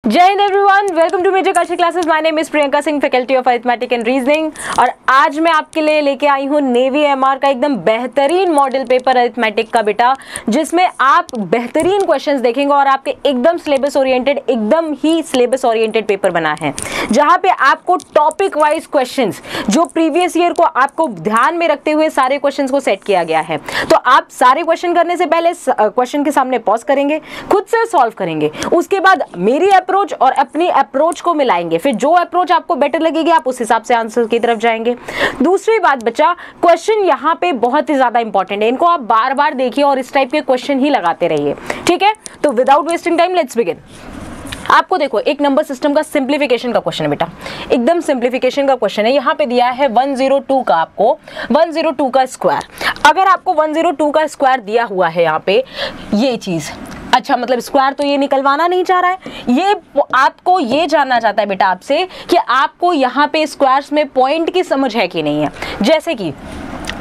जय हिंद everyone, welcome to major culture classes. My name is Priyanka Singh, faculty of arithmetic and reasoning. और आज मैं आपके लिए लेके आई हूँ नेवी एमआर का एकदम बेहतरीन मॉडल पेपर अरिथमेटिक का बेटा, जिसमें आप बेहतरीन क्वेश्चंस देखेंगे और आपके एकदम सिलेबस ओरिएंटेड पेपर बना है, जहाँ पे आपको टॉपिक वाइज क्वेश्चंस जो प्रीवियस ईयर को आपको ध्यान में रखते हुए सारे क्वेश्चंस को सेट किया गया है। तो आप सारे क्वेश्चन करने से पहले क्वेश्चन के सामने पॉज करेंगे, खुद से सॉल्व करेंगे, उसके बाद मेरी अप्रोच और अपनी अप्रोच को मिलाएंगे, फिर जो अप्रोच आपको बेटर लगेगी आप उस हिसाब से आंसर की तरफ जाएंगे। दूसरी बात बच्चा, क्वेश्चन यहाँ पे बहुत ही ज्यादा इंपॉर्टेंट है, इनको आप बार बार देखिए और इस टाइप के क्वेश्चन ही लगाते रहिए, ठीक है। तो without wasting time let's begin. आपको देखो एक नंबर सिस्टम का सिंप्लीफिकेशन का क्वेश्चन है बेटा, एकदम सिंप्लीफिकेशन का क्वेश्चन है। यहाँ पे दिया है 102 का, आपको 102 का स्क्वायर। अगर आपको 102 का स्क्वायर दिया हुआ है यहाँ पे ये चीज, अच्छा मतलब स्क्वायर तो ये निकलवाना नहीं चाह रहा है, ये आपको ये जानना चाहता है बेटा आपसे कि आपको यहाँ पे स्क्वायर्स में पॉइंट की समझ है कि नहीं है। जैसे कि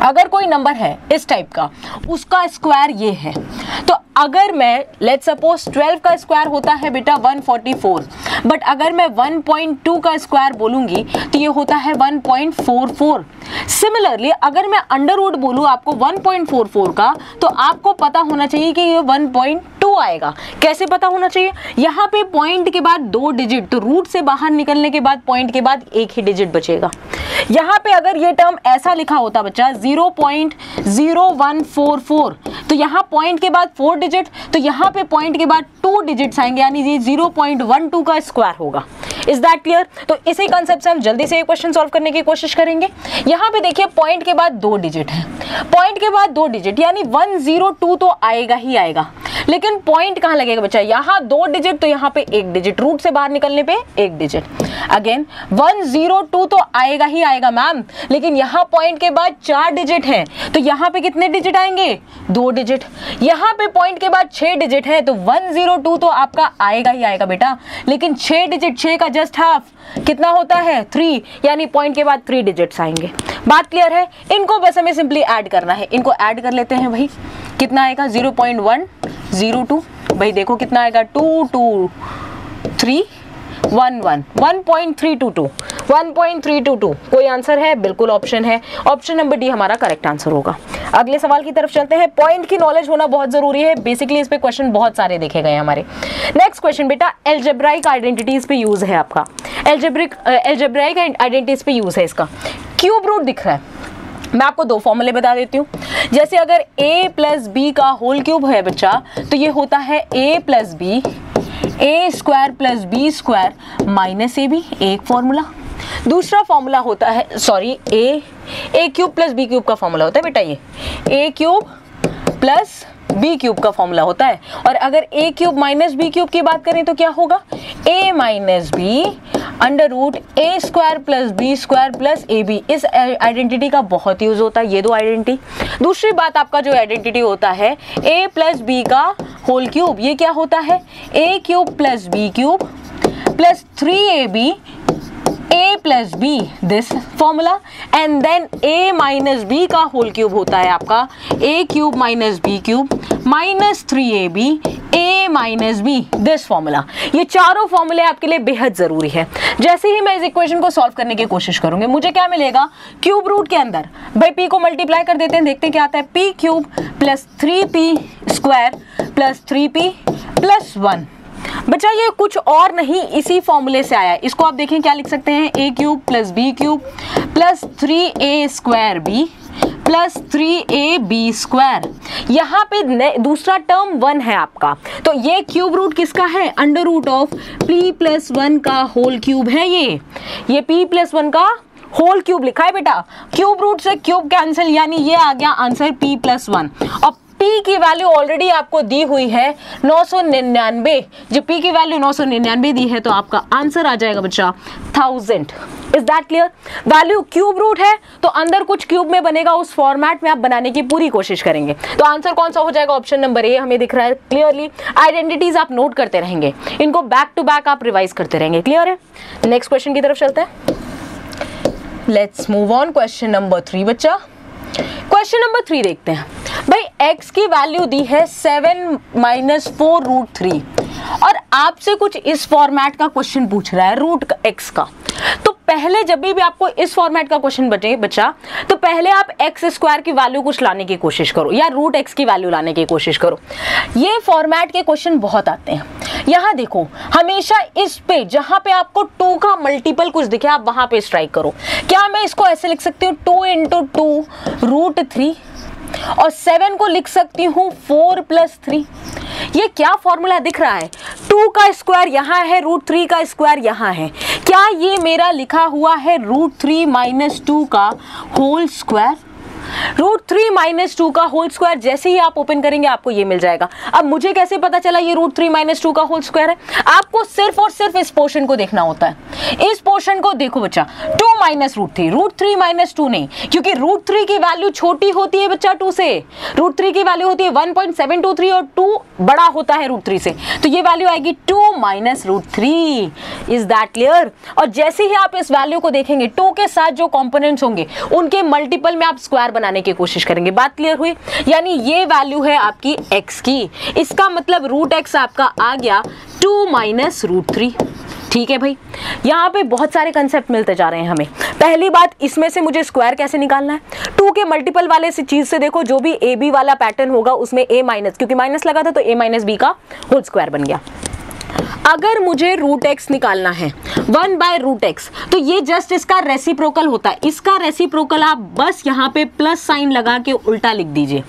अगर कोई नंबर है इस टाइप का, उसका स्क्वायर ये है, तो अगर मैं लेट्स सपोज 12 का स्क्वायर होता है बेटा 144, बट अगर मैं 1.2 का स्क्वायर बोलूंगी तो ये होता है 1.44। सिमिलरली अगर मैं अंडर रूट बोलूँ आपको 1.44 का, तो आपको पता होना चाहिए कि ये 1.2 आएगा। कैसे पता होना चाहिए? यहाँ पे पॉइंट के बाद 2 डिजिट, तो रूट से बाहर निकलने के बाद पॉइंट के बाद एक ही डिजिट बचेगा। यहाँ पे अगर ये टर्म ऐसा लिखा होता बच्चा 0.0144, तो यहाँ पॉइंट के बाद 4 डिजिट, तो यहाँ पे पॉइंट के बाद 2 डिजिट्स आएंगे, यानी ये 0.12 का स्क्वायर होगा। Is that clear? तो इसी कंसेप्ट से हम जल्दी से ये क्वेश्चन सॉल्व करने की कोशिश करेंगे। यहाँ पे देखिए पॉइंट के बाद 2 डिजिट है, पॉइंट के बाद 2 डिजिट यानी 102 तो आएगा ही आएगा, लेकिन पॉइंट कहाँ लगेगा बच्चा? यहाँ 2 डिजिट, तो यहाँ पे 1 डिजिट, रूट से बाहर निकलने पे 1 डिजिट। अगेन 102 तो आएगा ही आएगा मैम, लेकिन यहाँ पॉइंट के बाद 4 डिजिट है, तो यहाँ पे कितने डिजिट आएंगे? 2 डिजिट। यहाँ पे पॉइंट के बाद 6 डिजिट है, तो 102 तो आपका आएगा ही आएगा बेटा, लेकिन 6 डिजिट, 6 का जस्ट हाफ कितना होता है? 3, यानी पॉइंट के बाद 3 डिजिट्स आएंगे। बात क्लियर है? इनको बस हमें सिंपली ऐड करना है, इनको ऐड कर लेते हैं भाई। कितना आएगा? 0.102, भाई देखो कितना आएगा? 2 2 3 1 1 1.322 1.322। कोई आंसर है? बिल्कुल ऑप्शन है, ऑप्शन नंबर डी हमारा करेक्ट आंसर होगा। अगले सवाल की तरफ चलते हैं। पॉइंट की नॉलेज होना बहुत जरूरी है, बेसिकली इस पे क्वेश्चन बहुत सारे देखे गए हमारे। नेक्स्ट क्वेश्चन बेटा, एल्जेब्राइक आइडेंटिटीज पे यूज है आपका, एल्जेब्राइक आइडेंटिटीज पे यूज है इसका। क्यूब रूट दिख रहा है, मैं आपको 2 फॉर्मूले बता देती हूँ। जैसे अगर a प्लस बी का होल क्यूब है बच्चा, तो ये होता है a plus B, A square plus B square minus A B, एक फॉर्मूला। दूसरा फॉर्मूला होता है, sorry A cube plus B cube का फॉर्मूला होता है बेटा, ये A cube plus B cube का फॉर्मूला होता है। और अगर A cube minus B cube की बात करें तो क्या होगा? A minus B under root A square plus B square plus A B. इस आइडेंटिटी का बहुत यूज होता है, ये 2 आइडेंटिटी। दूसरी बात आपका जो आइडेंटिटी होता है ए प्लस बी का होल क्यूब, ये क्या होता है? A cube plus B cube plus 3ab a plus B, this formula. And then a minus B का होल क्यूब होता है आपका a cube minus B cube minus 3ab a minus B, this formula. ये चारों फॉर्मूले आपके लिए बेहद जरूरी है। जैसे ही मैं इस इक्वेशन को सॉल्व करने की कोशिश करूंगी, मुझे क्या मिलेगा? क्यूब रूट के अंदर भाई p को मल्टीप्लाई कर देते हैं, देखते हैं क्या आता है। p cube plus 3p square plus 3p plus 1। बच्चा ये कुछ और नहीं, इसी फॉर्मूले से आया है। इसको आप देखें क्या लिख सकते हैं? a cube plus B cube plus 3a square B plus 3ab square. यहाँ पे दूसरा टर्म 1 है आपका, तो ये क्यूब रूट किसका है? Under root of p plus 1 का होल क्यूब है। ये p प्लस 1 का होल क्यूब लिखा है बेटा। क्यूब रूट से क्यूब कैंसिल, यानी ये आ गया आंसर p प्लस 1। और p की वैल्यू ऑलरेडी आपको दी हुई है 999, जो p की वैल्यू 999 दी है, तो आपका आंसर आ जाएगा बच्चा 1000। Is that clear? Value cube root है तो अंदर कुछ क्यूब में बनेगा, उस फॉर्मेट में आप बनाने की पूरी कोशिश करेंगे। तो आंसर कौन सा हो जाएगा? ऑप्शन नंबर ए हमें दिख रहा है क्लियरली। आइडेंटिटीज आप नोट करते रहेंगे, इनको बैक टू बैक आप रिवाइज करते रहेंगे। क्लियर है? नेक्स्ट क्वेश्चन की तरफ चलते हैं। Let's move on. Question number 3 बच्चा, क्वेश्चन नंबर 3 देखते हैं। भाई x की वैल्यू दी है 7 माइनस 4 रूट 3 और आपसे कुछ इस फॉर्मेट का क्वेश्चन पूछ रहा है रूट x का। तो पहले जब भी आपको इस फॉर्मेट का क्वेश्चन बचा तो पहले आप एक्स स्क्वायर की वैल्यू कुछ लाने की कोशिश करो या रूट एक्स की वैल्यू लाने की कोशिश करो। ये फॉर्मेट के क्वेश्चन बहुत आते हैं। यहाँ देखो हमेशा इस पे जहां पे आपको 2 का मल्टीपल कुछ दिखे आप वहां पे स्ट्राइक करो। क्या मैं इसको ऐसे लिख सकती हूँ 2 इंटू 2 रूट 3 और 7 को लिख सकती हूँ 4 प्लस 3। ये क्या फॉर्मूला दिख रहा है, 2 का स्क्वायर यहाँ है, रूट 3 का स्क्वायर यहाँ है। क्या ये मेरा लिखा हुआ है रूट 3 माइनस 2 का होल स्क्वायर? रूट 3 माइनस 2 का होल स्क्वायर जैसे ही आप ओपन करेंगे आपको ये मिल जाएगा। अब मुझे कैसे पता चला ये रूट 3 माइनस 2 का होल स्क्वायर है? आपको सिर्फ और सिर्फ इस पोर्शन को देखना होता है। इस पोर्शन को देखो बच्चा, 2 माइनस रूट 3 माइनस 2 नहीं, क्योंकि रूट 3 की वैल्यू छोटी होती है बच्चा 2 से। रूट 3 की वैल्यू होती है 1.723 और 2 बड़ा होता है रूट 3 से, तो ये वैल्यू आएगी 2 minus root 3। Is that clear? और जैसे ही आप इस वैल्यू को देखेंगे 2 के साथ जो कॉम्पोनेंट्स होंगे उनके मल्टीपल में आप स्क्वायर बनाने की कोशिश करेंगे। बात क्लियर हुई? यानी ये वैल्यू है आपकी x की, इसका मतलब रूट x आपका आ गया 2 माइनस रूट 3। ठीक है भाई, यहाँ पे बहुत सारे कंसेप्ट मिलते जा रहे हैं हमें। पहली बात, इसमें से मुझे स्क्वायर कैसे निकालना है? 2 के मल्टीपल वाले से चीज से देखो, जो भी ए बी वाला पैटर्न होगा उसमें a माइनस, क्योंकि माइनस लगा था तो a माइनस बी का होल स्क्वायर बन गया। अगर मुझे रूट एक्स निकालना है 1 बाय रूट एक्स, तो ये जस्ट इसका रेसिप्रोकल होता है। इसका रेसिप्रोकल आप बस यहाँ पे प्लस साइन लगा के उल्टा लिख दीजिए।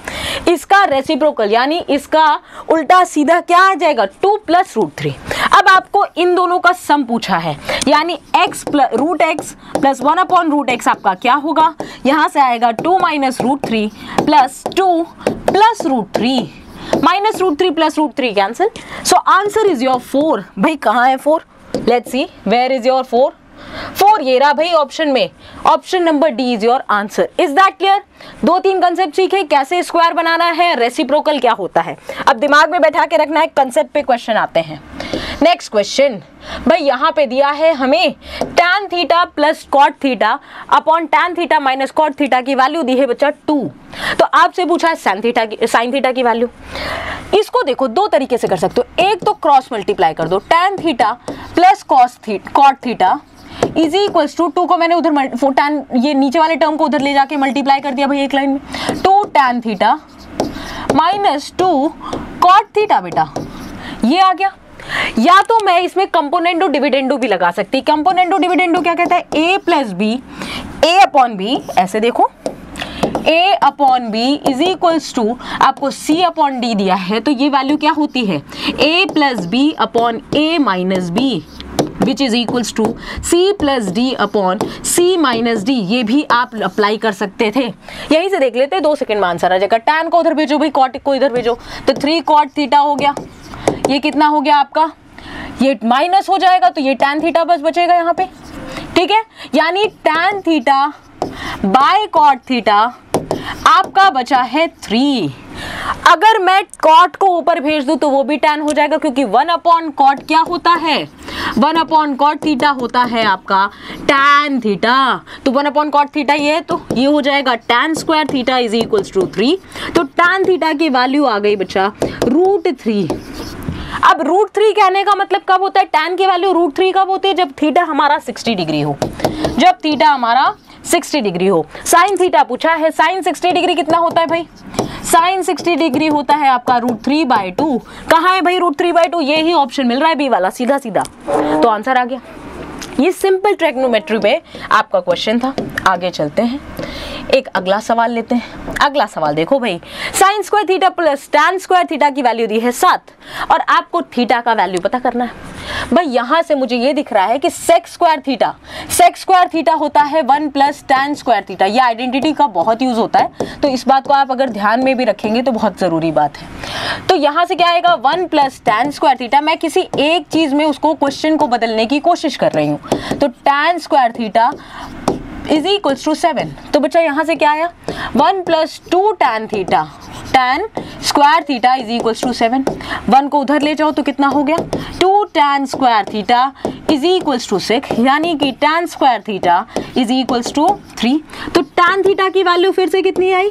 इसका रेसिप्रोकल यानी इसका उल्टा सीधा क्या आ जाएगा 2 प्लस रूट 3। अब आपको इन दोनों का सम पूछा है, यानी x plus root X plus 1 upon root X आपका क्या होगा? यहाँ से आएगा 2 minus root 3 plus 2 plus root 3 minus root 3 plus root 3 cancel. So answer is your 4। भाई कहाँ है 4? Let's see where is your 4? 4 ये रहा भाई ऑप्शन में, option number D is your answer. Is that clear? 2-3 concept सीखे, कैसे स्क्वायर बनाना है, रेसिप्रोकल क्या होता है, अब दिमाग में बैठा के रखना है, कंसेप्ट पे क्वेश्चन आते हैं। नेक्स्ट क्वेश्चन भाई यहाँ पे दिया है हमें tan theta plus cot theta upon tan theta minus cot theta की वैल्यू दी है बच्चा 2। तो आपसे पूछा है साइन थीटा की वैल्यू। इसको देखो 2 तरीके से कर सकते हो। एक तो क्रॉस मल्टीप्लाई कर दो, tan theta plus cot theta is equals to 2 को मैंने उधर tan ये नीचे वाले टर्म को उधर ले जाके मल्टीप्लाई कर दिया भाई एक लाइन में, 2 tan theta minus 2 cot theta बेटा, ये आ गया। या तो मैं इसमें कंपोनेंडो डिविडेंडो भी लगा सकती। कंपोनेंडो डिविडेंडो क्या कहता है? a plus B, A upon B, ऐसे देखो a upon B is equals to आपको c अपॉन डी दिया है, तो ये वैल्यू क्या होती है a plus B upon a minus B which is equals to c plus D upon c minus D. ये भी आप अप्लाई कर सकते थे। यहीं से देख लेते हैं, 2 सेकंड में आंसर आ जाएगा। tan को उधर भेजो भाई, कॉट को इधर भेजो, तो 3 कॉट थीटा हो गया। ये कितना हो गया आपका? ये माइनस हो जाएगा तो ये tan थीटा बस बचेगा यहाँ पे। ठीक है, यानी tan theta by cot theta आपका बचा है 3। अगर मैं कॉट को ऊपर भेज दूं तो वो भी tan हो जाएगा, क्योंकि 1 अपॉन कॉट क्या होता है? 1 अपॉन कॉट थीटा होता है आपका tan थीटा। तो 1 अपॉन कॉट थीटा ये है, तो ये हो जाएगा tan square theta is equals to 3। तो tan थीटा की वैल्यू आ गई बच्चा रूट 3। अब रूट 3 कहने का मतलब कब होता है? tan की वैल्यू रूट 3 कब होती है? जब थीटा हमारा 60 डिग्री हो, जब थीटा हमारा 60 डिग्री हो। साइन थीटा पूछा है, साइन 60 डिग्री कितना होता है भाई? साइन 60 डिग्री होता है आपका रूट 3/2। कहाँ है भाई रूट 3/2? ये ही ऑप्शन मिल रहा है बी वाला, सीधा सीधा, तो आंसर आ गया। ये सिंपल ट्रिग्नोमेट्री में आपका क्वेश्चन था। आगे चलते हैं, एक अगला सवाल लेते हैं। अगला सवाल देखो भाई, sine square theta plus tan square theta की वैल्यू दी है 7 और आपको थीटा का वैल्यू पता करना है। भाई यहां से मुझे ये दिख रहा है कि सेक स्क्वायर थीटा होता है 1 प्लस tan स्क्वायर थीटा। ये आइडेंटिटी का बहुत यूज होता है, तो इस बात को आप अगर ध्यान में भी रखेंगे तो बहुत जरूरी बात है। तो यहां से क्या आएगा 1 प्लस tan स्क्वायर थीटा। मैं किसी एक चीज में उसको क्वेश्चन को बदलने की कोशिश कर रही हूँ, तो tan square theta is equals to 7। तो बच्चा यहाँ से क्या आया 1 plus 2 tan theta, tan square theta is equals to 7। 1 को उधर ले जाओ तो कितना हो गया 2 tan square theta is equals to 6, यानी कि tan square theta is equals to 3। तो tan थीटा की वैल्यू फिर से कितनी आई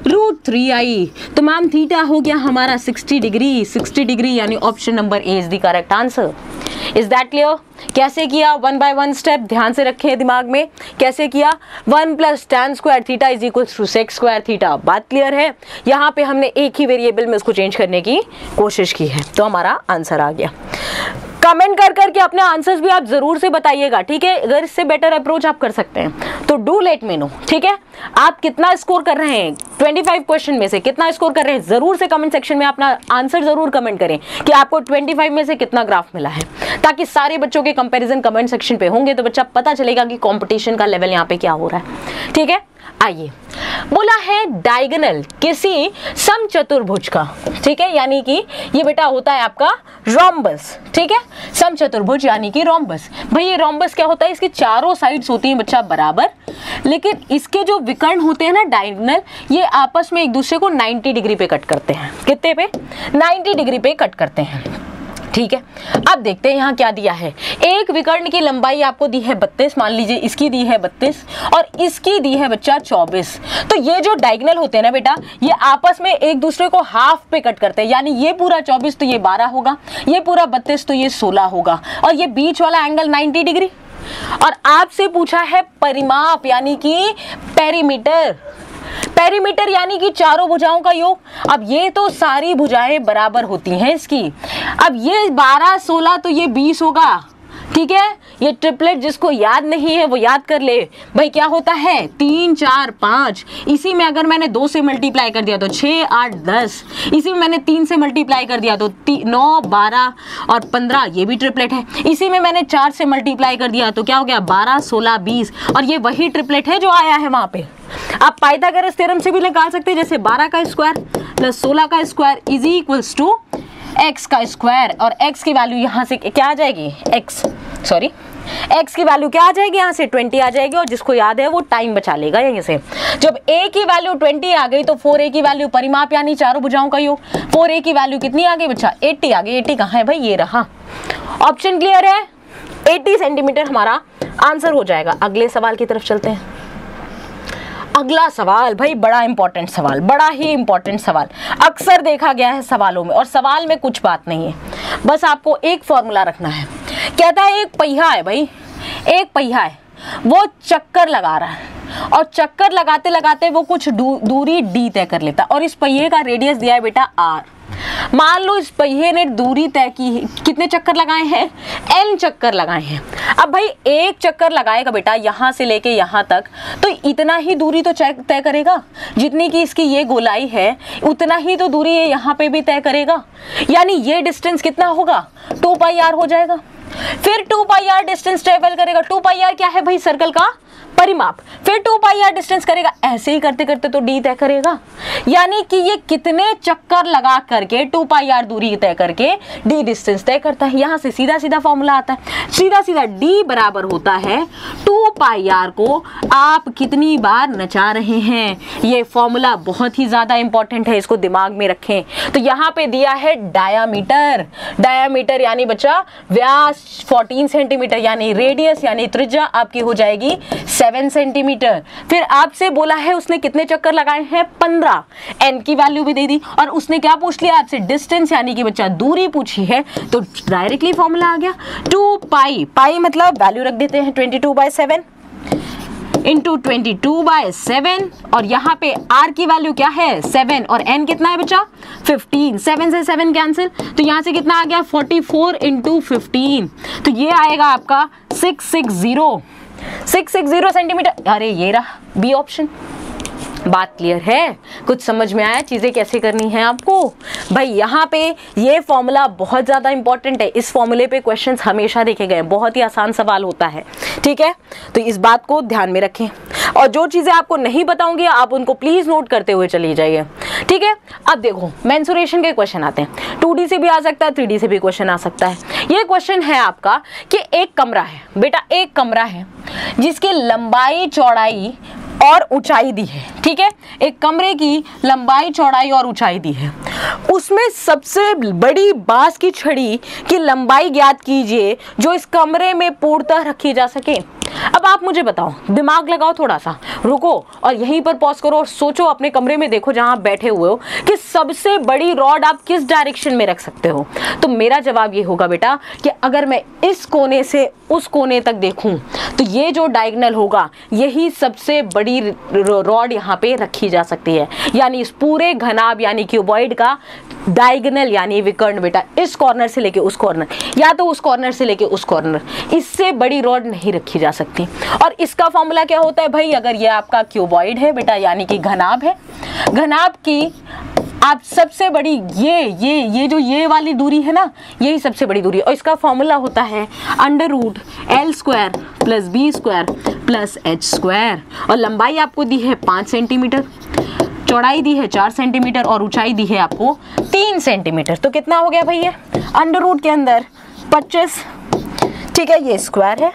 √3i। तो मैम थीटा हो गया हमारा 60 डिग्री, 60 डिग्री यानी option number A is the correct answer. Is that clear? कैसे किया? 1 बाय 1 स्टेप ध्यान से रखें दिमाग में। कैसे किया? 1 + tan square theta is equal to sec square theta. बात क्लियर है? यहाँ पे हमने एक ही वेरिएबल में उसको चेंज करने की कोशिश की है, तो हमारा आंसर आ गया। कमेंट कर करके अपने आंसर्स भी आप जरूर से बताइएगा, ठीक है? अगर इससे बेटर अप्रोच आप कर सकते हैं तो डू लेट मी नो, ठीक है? आप कितना स्कोर कर रहे हैं 25 क्वेश्चन में से, कितना स्कोर कर रहे हैं जरूर से कमेंट सेक्शन में अपना आंसर जरूर कमेंट करें कि आपको 25 में से कितना ग्राफ मिला है, ताकि सारे बच्चों के कंपैरिजन कमेंट सेक्शन पे होंगे तो बच्चा पता चलेगा कि कंपटीशन का लेवल यहाँ पे क्या हो रहा है, ठीक है? आइए, बोला है डायगोनल किसी समचतुर्भुज का, ठीक है? यानी कि ये बेटा होता है आपका रोम्बस, ठीक है? समचतुर्भुज यानी कि रोम्बस। भाई ये रोम्बस क्या होता है? इसकी चारों साइड्स होती हैं बच्चा बराबर, लेकिन इसके जो विकर्ण होते हैं ना डायगोनल, ये आपस में एक दूसरे को 90 डिग्री पे कट करते हैं। कितने पे? 90 डिग्री पे कट करते हैं, ठीक है? अब देखते हैं यहाँ क्या दिया है। एक विकर्ण की लंबाई आपको दी है 32, मान लीजिए इसकी दी है 32 और इसकी दी है बच्चा 24। तो ये जो डायगोनल होते हैं ना बेटा, ये आपस में एक दूसरे को हाफ पे कट करते हैं, यानी ये पूरा 24 तो ये 12 होगा, ये पूरा 32 तो ये 16 होगा, और ये बीच वाला एंगल 90 डिग्री। और आपसे पूछा है परिमाप यानी कि पेरीमीटर। पेरीमीटर यानी कि चारों भुजाओं का योग। अब ये तो सारी भुजाएं बराबर होती हैं इसकी। अब ये 12 16 तो ये 20 होगा, ठीक है? ये ट्रिपलेट जिसको याद नहीं है वो याद कर ले। भाई क्या होता है? 3 4 5, इसी में अगर मैंने 2 से मल्टीप्लाई कर दिया तो 6 8 10, इसी में मैंने 3 से मल्टीप्लाई कर दिया तो 9 12 और 15, ये भी ट्रिपलेट है। इसी में मैंने 4 से मल्टीप्लाई कर दिया तो क्या हो गया? 12 16 20, और ये वही ट्रिपलेट है जो आया है वहां पे। आप पाइथागोरस थ्योरम से भी निकाल सकते हैं, जैसे 12 का स्क्वायर प्लस 16 का square is equals to x का स्क्वायर, और x की वैल्यू यहाँ से क्या आ जाएगी? x की वैल्यू क्या आ जाएगी? यहाँ से 20 आ जाएगी, और जिसको याद है वो टाइम बचा लेगा यहीं से। जब a की वैल्यू 20 आ गई तो 4a की वैल्यू परिमाप यानी चारों भुजाओं का योग, 4a की वैल्यू कितनी आ गई बच्चा? 80 आ गई। 80 कहाँ है भाई? ये रहा। ऑप्शन क्लियर है? 80 सेंटीमीटर हमारा आंसर हो जाएगा। अगले सवाल की तरफ चलते हैं। अगला सवाल भाई बड़ा इंपॉर्टेंट सवाल, बड़ा ही इंपॉर्टेंट सवाल, अक्सर देखा गया है सवालों में, और सवाल में कुछ बात नहीं है, बस आपको एक फॉर्मूला रखना है। कहता है एक पहिया है भाई, एक पहिया है, वो चक्कर लगा रहा है, और चक्कर लगाते लगाते वो कुछ दूरी d तय कर लेता, और इस पहिए का रेडियस दिया है बेटा r। मान लो इस पहिए ने दूरी तय की, कितने चक्कर लगाए हैं? n चक्कर लगाए हैं। अब भाई एक चक्कर लगाएगा बेटा यहाँ से लेके यहाँ तक, तो इतना ही दूरी तो तय करेगा, जितनी की इसकी ये गोलाई है उतना ही तो दूरी ये यहाँ पे भी तय करेगा, यानी ये डिस्टेंस कितना होगा? 2πr हो जाएगा। फिर 2πr डिस्टेंस ट्रेवल करेगा। 2πr क्या है भाई? सर्कल का परिमाप। फिर 2πr डिस्टेंस करेगा, ऐसे ही करते करते तो d तय करेगा, यानी कि ये कितने चक्कर लगा करके 2πr दूरी तय करके d डिस्टेंस तय करता है। यहाँ से सीधा सीधा फॉर्मूला आता है, सीधा सीधा d बराबर होता है 2πr को आप कितनी बार नचा रहे हैं। ये फॉर्मूला बहुत ही ज्यादा इंपॉर्टेंट है, इसको दिमाग में रखें। तो यहाँ पे दिया है डायामीटर। डायामीटर यानी बच्चा व्यास 14 सेंटीमीटर, यानी रेडियस यानी त्रिज्या आपकी हो जाएगी 7 सेंटीमीटर। फिर आपसे बोला है उसने कितने चक्कर लगाए हैं? 15। n की वैल्यू भी दे दी, और उसने क्या पूछ लिया आपसे? डिस्टेंस यानी कि बच्चा दूरी पूछी है, तो डायरेक्टली फॉर्मूला आ गया 2π। पाई मतलब वैल्यू रख देते हैं 22/7 इंटू 22/7, और यहाँ पे r की वैल्यू क्या है? 7, और n कितना है बच्चा? 15। 7 से 7 कैंसिल, तो यहाँ से कितना आ गया? 44 इंटू 15, तो ये आएगा आपका 660 सेंटीमीटर। अरे ये रहा बी ऑप्शन। बात क्लियर है? कुछ समझ में आया चीजें कैसे करनी है आपको? भाई यहाँ पे ये फॉर्मूला बहुत ज्यादा इंपॉर्टेंट है, इस फॉर्मूले पे क्वेश्चंस हमेशा देखे गए, बहुत ही आसान सवाल होता है, ठीक है? तो इस बात को ध्यान में रखें, और जो चीजें आपको नहीं बताऊंगी आप उनको प्लीज नोट करते हुए चली जाइए, ठीक है? अब देखो मेंसुरेशन के क्वेश्चन आते हैं, 2D से भी आ सकता है, 3D से भी क्वेश्चन आ सकता है। ये क्वेश्चन है आपका कि एक कमरा है बेटा, एक कमरा है जिसकी लंबाई चौड़ाई और ऊंचाई दी है, ठीक है? एक कमरे की लंबाई चौड़ाई और ऊंचाई दी है, उसमें सबसे बड़ी बांस की छड़ी की लंबाई ज्ञात कीजिए जो इस कमरे में पूर्णतः रखी जा सके। अब आप मुझे बताओ, दिमाग लगाओ थोड़ा सा, रुको और यहीं पर पॉज करो और सोचो, अपने कमरे में देखो जहां आप बैठे हुए हो कि सबसे बड़ी रॉड आप किस डायरेक्शन में रख सकते हो। तो मेरा जवाब ये होगा बेटा कि अगर मैं इस कोने से उस कोने तक देखूं तो ये जो डायगोनल होगा यही सबसे बड़ी रॉड यहाँ पे रखी जा सकती है। यानी इस पूरे घनाभ यानी क्यूबॉइड का डायगोनल यानी विकर्ण बेटा इस कॉर्नर से लेके उस कॉर्नर या तो उस कॉर्नर से लेके उस कॉर्नर, इससे बड़ी रॉड नहीं रखी जा सकती। और इसका फॉर्मूला क्या होता है भाई, अगर ये आपका क्यूबॉइड है बेटा यानी कि घनाभ है, घनाभ की आप सबसे बड़ी ये जो ये वाली दूरी है ना, यही सबसे बड़ी दूरी है। और इसका फॉर्मूला होता है √L² + B² + H²। और लंबाई आपको दी है 5 सेंटीमीटर, चौड़ाई दी है 4 सेंटीमीटर और ऊंचाई दी है आपको 3 सेंटीमीटर। तो कितना हो गया भैया, अंडर के अंदर 25, ठीक है, ये स्क्वायर है,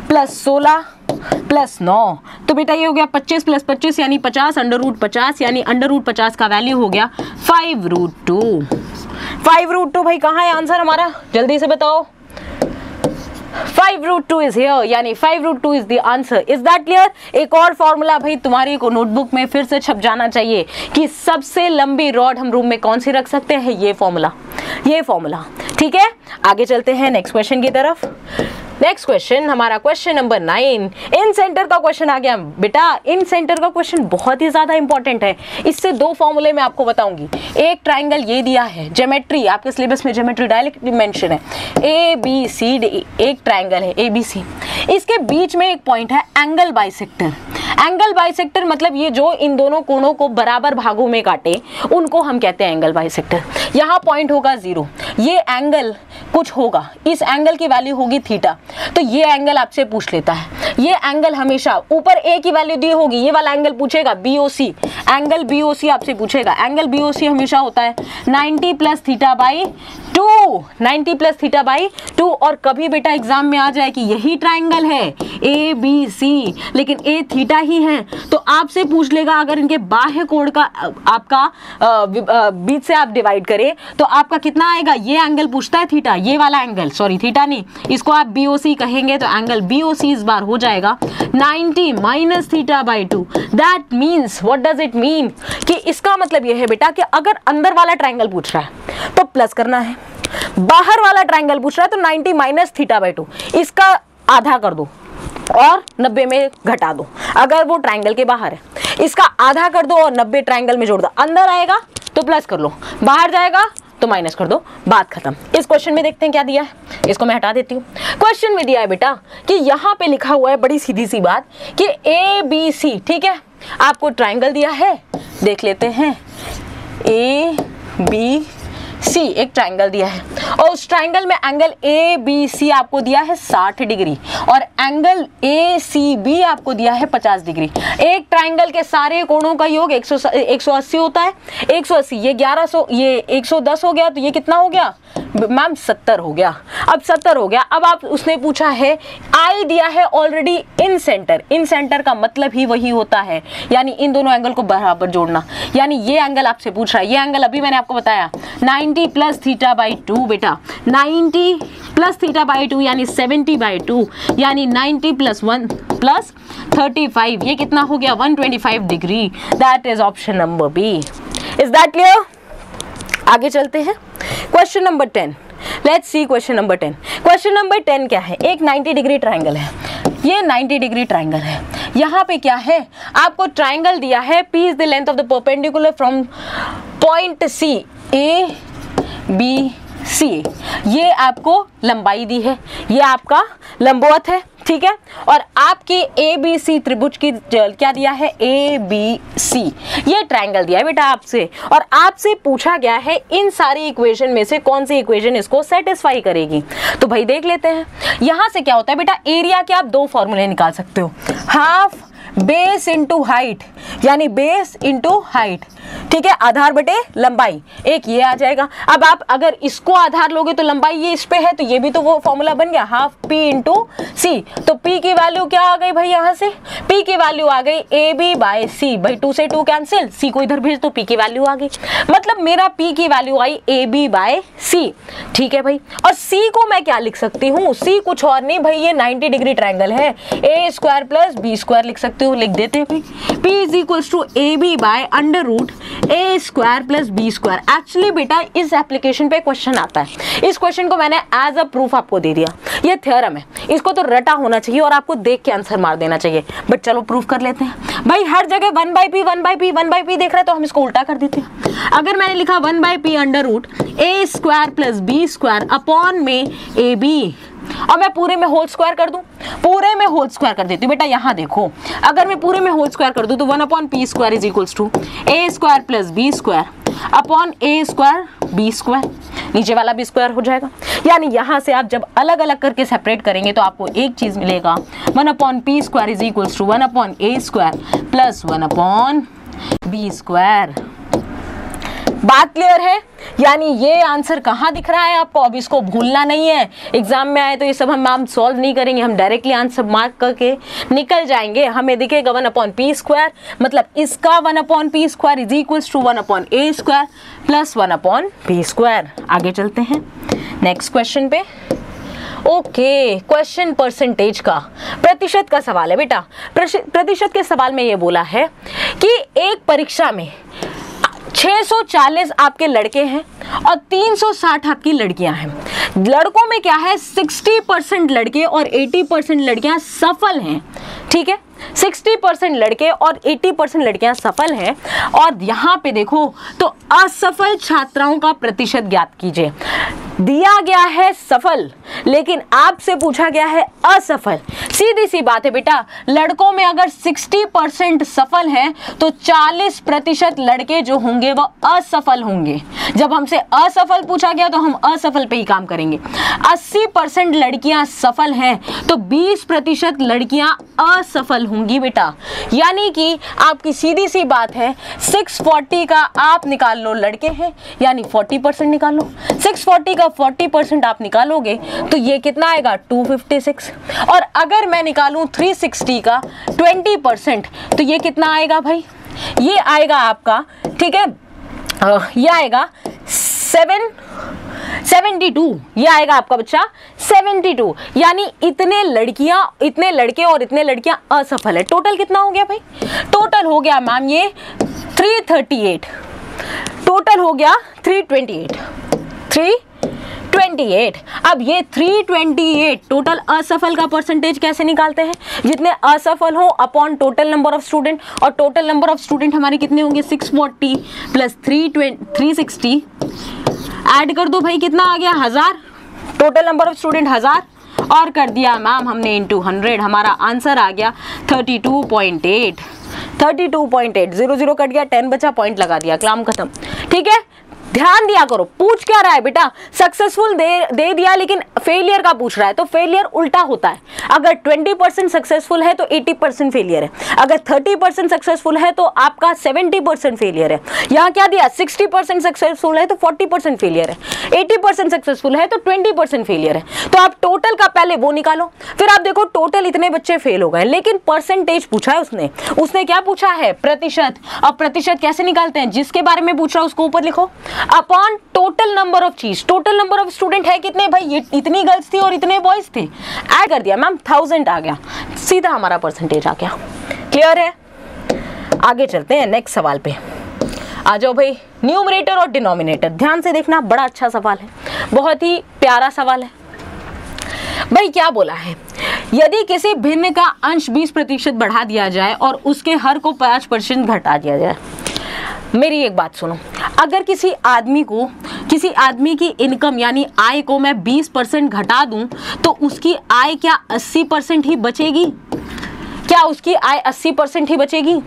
+16 +9, तो बेटा ये हो गया 25 + 25 यानी 50, √50 यानी √50 का वैल्यू हो गया 5√2। 5√2 भाई कहाँ है आंसर हमारा, जल्दी से बताओ। 5√2 is here, यानी 5√2 is the answer. Is that clear? एक और फॉर्मूला भाई तुम्हारी को नोटबुक में फिर से छप जाना चाहिए कि सबसे लंबी रॉड हम रूम में कौन सी रख सकते हैं, ये फॉर्मूला, ठीक है। आगे चलते हैं नेक्स्ट क्वेश्चन की तरफ। नेक्स्ट क्वेश्चन हमारा क्वेश्चन नंबर 9, इन सेंटर का क्वेश्चन आ गया बेटा। इन सेंटर का क्वेश्चन बहुत ही ज्यादा इंपॉर्टेंट है। इससे दो फॉर्मूले मैं आपको बताऊंगी। एक ट्राइंगल ये दिया है, ज्योमेट्री आपके सिलेबस में ज्योमेट्री डायरेक्टली मेंशन है, ABCD एक ट्राइंगल है ABC, इसके बीच में एक पॉइंट है एंगल बाइसेक्टर। एंगल बाइसेक्टर मतलब ये जो इन दोनों कोणों को बराबर भागों में काटे उनको हम कहते हैं एंगल बाइसेक्टर। यहाँ पॉइंट होगा 0, ये एंगल कुछ होगा, इस एंगल की वैल्यू होगी थीटा। तो ये एंगल आपसे पूछ लेता है, ये एंगल हमेशा ऊपर ए की वैल्यू दी होगी, ये वाला एंगल पूछेगा BOC, एंगल BOC आपसे पूछेगा। एंगल BOC हमेशा होता है 90 + θ/2, 90 + θ/2। और कभी बेटा एग्जाम में आ जाए कि यही ट्राइंगल है ABC लेकिन ए थीटा ही है, तो आपसे पूछ लेगा अगर इनके बाह्य कोण का आपका बीच से आप डिवाइड करें तो आपका कितना आएगा। ये एंगल पूछता है थीटा, ये वाला एंगल, सॉरी थीटा नहीं, इसको आप BOC कहेंगे, तो एंगल BOC इस बार हो जाएगा 90 - θ/2। That means what does it mean कि इसका मतलब ये है बेटा कि अगर अंदर वाला ट्राइंगल पूछ रहा है तो प्लस करना है, बाहर वाला ट्राइंगल पूछ रहा है तो 90 - θ/2, इसका आधा कर दो और 90 में घटा दो। अगर वो ट्राइंगल के बाहर है इसका आधा कर दो और 90 ट्राइंगल में जोड़ दो, अंदर आएगा तो प्लस कर लो, बाहर जाएगा तो माइनस कर दो, बात खत्म। इस क्वेश्चन में देखते हैं क्या दिया है, इसको मैं हटा देती हूँ। क्वेश्चन में दिया है बेटा कि यहाँ पे लिखा हुआ है बड़ी सीधी सी बात कि ABC, ठीक है, आपको ट्राइंगल दिया है, देख लेते हैं ABC एक ट्राइंगल दिया है और उस ट्राइंगल में एंगल ABC आपको दिया है 60 डिग्री और एंगल ACB आपको दिया है 50 डिग्री। एक ट्राइंगल के सारे कोणों का योग 180 होता है, 180 ये 1100 ये 110 हो गया, तो ये कितना हो गया मैम 70 हो गया। अब 70 हो गया, अब आप उसने पूछा है I दिया है already in centre, in centre का मतलब ही वही होता है यानी इन दोनों एंगल को बराबर जोड़ना, यानी ये एंगल आपसे पूछ रहा है, ये एंगल अभी मैंने आपको बताया 90 + θ/2 बेटा, 90 + θ/2 यानी 70/2 यानी 90 + 1 + 35, ये कितना हो गया 125 degree. That is option number B। Is that clear? आगे चलते हैं question number 10। Let's see question number 10। Question number 10 क्या है, एक 90 डिग्री ट्राइंगल है, ये 90 डिग्री ट्राइंगल है। यहाँ पे क्या है, आपको ट्राइंगल दिया है P is the length of the perpendicular from point C ABC, ये आपको लंबाई दी है, ये आपका लंबवत है, ठीक है, और आपकी ABC त्रिभुज की क्या दिया है ABC, ये ट्राइंगल दिया है बेटा आपसे और आपसे पूछा गया है इन सारी इक्वेशन में से कौन सी इक्वेशन इसको सेटिस्फाई करेगी। तो भाई देख लेते हैं, यहां से क्या होता है बेटा, एरिया के आप दो फॉर्मूले निकाल सकते हो, हाफ बेस इंटू हाइट, यानी बेस इंटू हाइट, ठीक है, आधार बटे लंबाई, एक ये आ जाएगा। अब आप अगर इसको आधार लोगे तो लंबाई ये इस पे है, तो ये भी तो वो फॉर्मूला बन गया, हाफ p इंटू सी। तो p की वैल्यू क्या आ गई भाई, यहाँ से p की वैल्यू आ गई ab बाय c, भाई 2 से 2 कैंसिल, c को इधर भेज तो p की वैल्यू आ गई, मतलब मेरा p की वैल्यू आई ab बाय c, ठीक है भाई। और c को मैं क्या लिख सकती हूँ, c कुछ और नहीं भाई, ये 90 डिग्री ट्रायंगल है, a square plus b square लिख सकती हूँ, लिख देते हैं भाई, p is equals to ab by under root A square plus B square. Actually बेटा इस एप्लीकेशन पे क्वेश्चन आता है, इस क्वेश्चन को मैंने एज अ प्रूफ आपको दे दिया, ये थ्योरम है, इसको तो रटा होना चाहिए और आपको देख के आंसर मार देना चाहिए, बट चलो प्रूफ कर लेते हैं भाई। हर जगह 1/p 1/p 1/p देख रहे हैं तो हम इसको उल्टा कर देते हैं। अगर मैंने लिखा 1/p under root A square plus B square upon M A B, और मैं पूरे में होल स्क्वायर कर दूं, पूरे में होल स्क्वायर कर देती हूँ बेटा। यहाँ देखो, अगर मैं पूरे में होल स्क्वायर कर दूं तो 1/p square is equals to A square plus B square upon A square B square, नीचे वाला भी स्क्वायर हो जाएगा। यानी यहाँ से आप जब अलग अलग करके सेपरेट करेंगे तो आपको एक चीज मिलेगा, 1/p square is equals to 1/a square plus 1/b square. बात क्लियर है, यानी ये आंसर कहाँ दिख रहा है आपको, अब इसको भूलना नहीं है। एग्जाम में आए तो ये सब हम सॉल्व नहीं करेंगे, हम डायरेक्टली आंसर मार्क करके निकल जाएंगे। हमें दिखेगा 1/p स्क्वायर, मतलब इसका 1/p square is equals to 1/a square plus 1/b square. आगे चलते हैं नेक्स्ट क्वेश्चन पे। ओके, क्वेश्चन परसेंटेज का, प्रतिशत का सवाल है बेटा। प्रतिशत के सवाल में ये बोला है कि एक परीक्षा में 640 आपके लड़के हैं और 360 आपकी लड़कियां हैं। लड़कों में क्या है, 60% लड़के और 80% लड़कियां सफल हैं, ठीक है, 60% लड़के और 80% लड़कियां सफल हैं। और यहाँ पे देखो तो असफल छात्राओं का प्रतिशत ज्ञात कीजिए। दिया गया है सफल, लेकिन आपसे पूछा गया है असफल। सीधी सी बात है बेटा, लड़कों में अगर 60% सफल हैं तो 40% लड़के जो होंगे वो असफल होंगे। जब हमसे असफल पूछा गया तो हम असफल पे ही काम करेंगे। 80% लड़कियां सफल हैं तो 20% लड़कियां असफल होंगी बेटा। यानी कि आपकी सीधी सी बात है, 640 का आप निकाल लो लड़के हैं, यानी 40% निकाल लो। 640 का 40% आप निकालोगे तो ये कितना आएगा, 256। और अगर मैं निकालूं 360 का 20% तो ये कितना आएगा भाई, ये आएगा आपका, ठीक है, ये आएगा 72, ये आएगा आपका बच्चा 72। यानी इतने लड़के और इतने लड़कियां असफल है। टोटल कितना हो गया भाई, टोटल हो गया मैम ये 338, टोटल हो गया 328। अब ये 328 टोटल असफल का परसेंटेज कैसे निकालते हैं, जितने असफल हो upon total number of student, और टोटल नंबर ऑफ स्टूडेंट हमारे कितने होंगे, 640 प्लस 360 ऐड कर दो भाई, कितना आ गया 1000। टोटल नंबर ऑफ स्टूडेंट 1000 और कर दिया मैम हमने इंटू 100, हमारा आंसर आ गया 32.8। 32.8, 0 कट गया, 10 बचा, पॉइंट लगा दिया, काम खत्म। ठीक है, ध्यान दिया करो, पूछ क्या रहा है बेटा, सक्सेसफुल दे दिया लेकिन फेलियर का पूछ रहा है, तो फेलियर उल्टा होता है। अगर 20% सक्सेसफुल है तो 80% फेलियर है, अगर 30% सक्सेसफुल है तो आपका 70% फेलियर है। यहाँ क्या दिया, 60% सक्सेसफुल है तो 40% फेलियर है, 80% सक्सेसफुल है तो 20% फेलियर है। तो आप टोटल का पहले वो निकालो, फिर आप देखो टोटल इतने बच्चे फेल हो गए, लेकिन परसेंटेज पूछा है उसने क्या पूछा है, प्रतिशत। और प्रतिशत कैसे निकालते हैं, जिसके बारे में पूछ रहा है उसको ऊपर लिखो अपॉन टोटल नंबर ऑफ चीज। टोटल नंबर ऑफ स्टूडेंट है कितने भाई, ये इतनी गर्ल्स थी और इतने बॉयज थे, ऐड कर दिया मैम 1000 आ गया, सीधा हमारा परसेंटेज आ गया। क्लियर है, आगे चलते हैं नेक्स्ट सवाल पे। आ जाओ भाई, न्यूमरेटर और डिनोमिनेटर, ध्यान से देखना, बड़ा अच्छा सवाल है, बहुत ही प्यारा सवाल है। भाई क्या बोला है, यदि किसी भिन्न का अंश 20% बढ़ा दिया जाए और उसके हर को 5% घटा दिया जाए। मेरी एक बात सुनो, अगर किसी आदमी की इनकम यानी आय को मैं 20% घटा दूं तो उसकी आय क्या 80% ही बचेगी, क्या उसकी आय 80% ही बचेगी?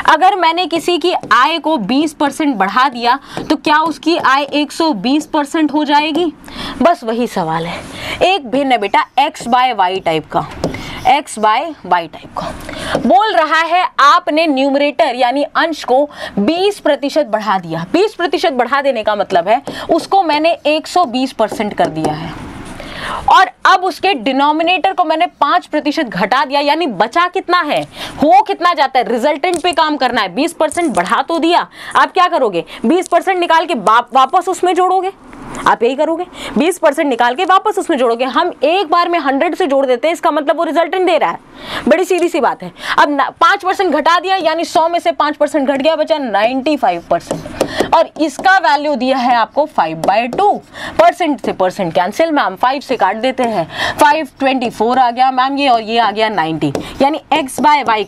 अगर मैंने किसी की आय को 20% बढ़ा दिया तो क्या उसकी आय 120% हो जाएगी? बस वही सवाल है, एक भिन्न बेटा x बाय वाई टाइप का, x बाय y टाइप का। बोल रहा है आपने न्यूमरेटर यानी अंश को 20% बढ़ा दिया। 20% बढ़ा देने का मतलब है उसको मैंने 120% कर दिया है, और अब उसके डिनोमिनेटर को मैंने 5% घटा दिया, यानी बचा कितना है, हो कितना जाता है, रिजल्टेंट पे काम करना है। 20% बढ़ा तो दिया, आप क्या करोगे, 20% निकाल के वापस उसमें जोड़ोगे, आप यही करोगे, 20% निकाल के वापस उसमें जोड़ोगे। हम एक बार में 100 से जोड़ देते हैं, इसका मतलब वो रिजल्टेंट दे रहा है, बड़ी सीधी सी बात है। अब 5% घटा दिया, यानी 100 में से 5% घट गया, बचा 95%, और इसका वैल्यू दिया है आपको 5/2। परसेंट से परसेंट कैंसिल मैम, 5 से काट देते हैं, 5 24 आ गया मैम ये, और ये आ गया 19, यानी x by Y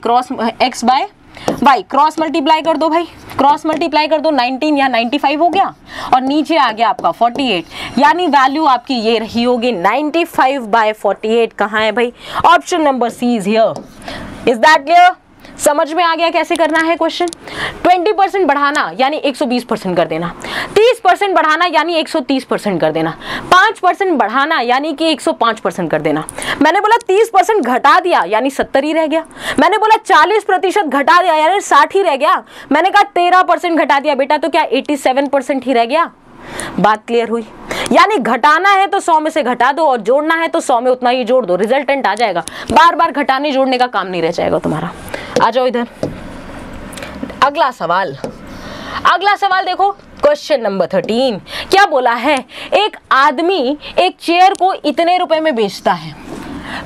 cross multiply कर दो भाई, क्रॉस मल्टीप्लाई कर दो, 19 या 95 हो गया, और नीचे आ गया आपका 48, यानी वैल्यू आपकी ये रही होगी 95/48। कहाँ है भाई, option number C is here. Is that clear? समझ में आ गया कैसे करना है क्वेश्चन। 20% बढ़ाना यानी 120% कर देना, 30% बढ़ाना यानी 130% कर देना, 5% बढ़ाना यानी कि 105% कर देना। मैंने बोला 30% घटा दिया यानी 70 ही रह गया, मैंने बोला 40% घटा दिया यानी 60 ही रह गया, मैंने कहा 13% घटा दिया बेटा तो क्या 87% ही रह गया। बात क्लियर हुई? यानी घटाना है तो 100 में से घटा दो, और जोड़ना है तो 100 में उतना ही जोड़ दो, रिजल्टेंट आ जाएगा। बार बार घटाने जोड़ने का काम नहीं रह जाएगा तुम्हारा। आ जाओ इधर, अगला सवाल। अगला सवाल देखो, क्वेश्चन नंबर 13 क्या बोला है, एक आदमी एक चेयर को इतने रुपए में बेचता है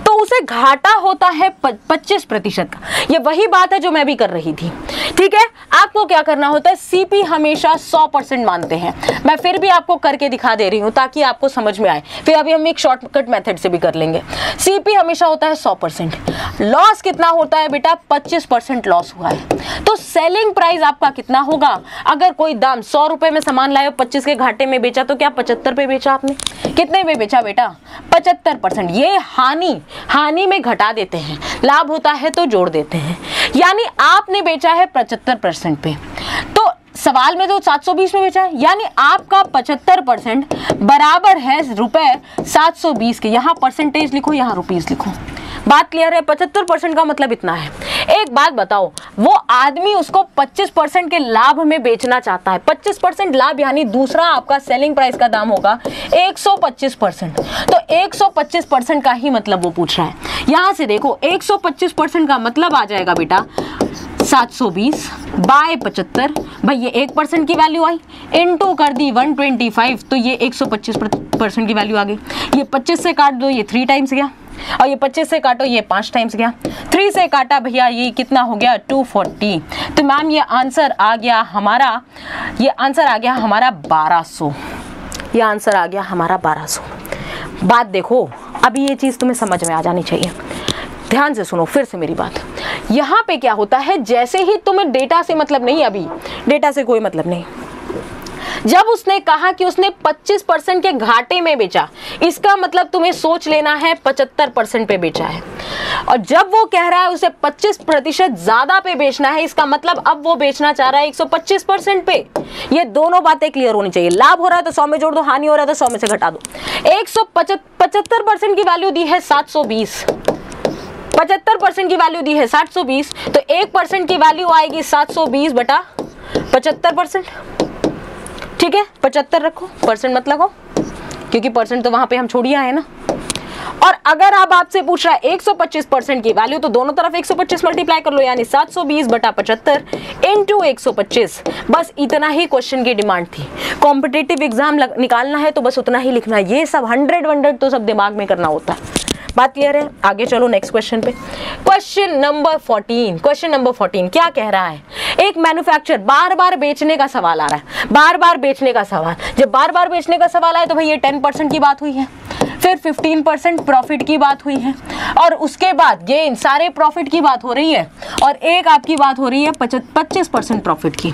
तो उसे घाटा होता है 25% का। ये वही बात है जो मैं भी कर रही थी, ठीक है। आपको क्या करना होता है, सीपी हमेशा 100% मानते हैं, मैं फिर भी आपको करके दिखा दे रही हूं ताकि आपको समझ में आए, फिर अभी हम एक शॉर्टकट मेथड से भी कर लेंगे। सीपी हमेशा होता है 100%, लॉस कितना होता है बेटा, 25% लॉस हुआ है, तो सेलिंग प्राइस आपका कितना होगा। अगर कोई दाम 100 रुपए में सामान लाए, 25 के घाटे में बेचा, तो क्या 75 पे बेचा आपने, कितने में बेचा बेटा, 75%। ये हानि में घटा देते हैं, लाभ होता है तो जोड़ देते हैं, यानी आपने बेचा है 75% पे, तो सवाल में तो 720 में बेचा है, यानी आपका 75% बराबर है रुपए 720 के। यहाँ परसेंटेज लिखो, यहाँ रुपीस लिखो। बात क्लियर है? 75% का मतलब इतना है। एक बात बताओ, वो आदमी उसको 25% के लाभ में बेचना चाहता है, 25% लाभ यानी दूसरा आपका सेलिंग प्राइस का दाम होगा 125%, तो 125% का ही मतलब वो पूछ रहा है। यहां से देखो 125% का मतलब आ जाएगा बेटा 720 बाय 75, भाई ये 1% की वैल्यू आई, इनटू कर दी 125, तो ये 125% की वैल्यू आ गई। ये 25 से काट दो, ये 3 टाइम्स गया, और ये 25 से काटो, ये 5 टाइम्स गया, 3 से काटा भैया, ये कितना हो गया 240। तो मैम ये आंसर आ गया हमारा, ये आंसर आ गया हमारा 1200, ये आंसर आ गया हमारा 1200। बात देखो, अभी ये चीज़ तुम्हें समझ में आ जानी चाहिए, ध्यान से सुनो फिर से मेरी बात। यहाँ पे क्या होता है, जैसे ही तुम्हें डेटा से मतलब नहीं, अभी डेटा से कोई मतलब नहीं, जब उसने कहा कि उसने 25% के घाटे में बेचा, इसका मतलब तुम्हें सोच लेना है 75% पे बेचा है, और जब वो कह रहा है उसे 25% ज्यादा पे बेचना है, इसका मतलब अब वो बेचना चाह रहा है 125% पे। ये दोनों बातें क्लियर होनी चाहिए। लाभ हो रहा है तो 100 में जोड़ दो, हानि हो रहा है तो 100 में से घटा दो। 175% की वैल्यू दी है 720, 75% की वैल्यू दी है 720, तो 1% की वैल्यू आएगी 720 बटा 75%, ठीक है। 75 रखो, परसेंट मत लगाओ, क्योंकि परसेंट तो वहां पे हम छोड़ ही आए ना। और अगर अब आपसे पूछ रहा है 125% की वैल्यू, तो दोनों तरफ 125 मल्टीप्लाई कर लो, यानी 720 बटा 75 इंटू 125। बस इतना ही क्वेश्चन की डिमांड थी। कॉम्पिटिटिव एग्जाम निकालना है तो बस उतना ही लिखना है, ये सब 100 तो सब दिमाग में करना होता है। बात क्लियर है? आगे चलो नेक्स्ट क्वेश्चन पे। क्वेश्चन नंबर 14, क्वेश्चन नंबर 14 क्या कह रहा है, एक मैन्युफैक्चरर बार बार बेचने का सवाल आ रहा है, बार बार बेचने का सवाल। जब बार बार बेचने का सवाल आए तो भाई ये 10% की बात हुई है, फिर 15% प्रॉफिट की बात हुई है, और उसके बाद गेन, सारे प्रॉफिट की बात हो रही है, और एक आपकी बात हो रही है 25% प्रॉफिट की।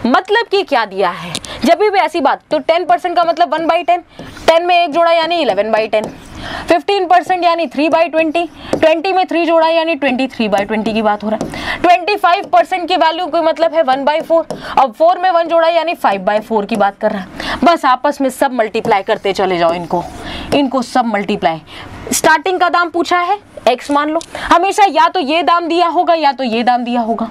मतलब कि क्या दिया है, जब भी ऐसी बात, तो 10% का मतलब 1/10, 10 में 1 जोड़ा यानी 11/10, 15% यानी 3/20, 20 में 3 जोड़ा यानी 23/20 की बात हो रहा है। 25% की वैल्यू का मतलब है 1/4, अब 4 में 1 जोड़ा यानी 5/4 की बात कर रहा है। बस आपस में सब मल्टीप्लाई करते चले जाओ, इनको सब मल्टीप्लाई। स्टार्टिंग का दाम पूछा है x मान लो। हमेशा या तो ये दाम दिया होगा या तो ये दाम दिया होगा,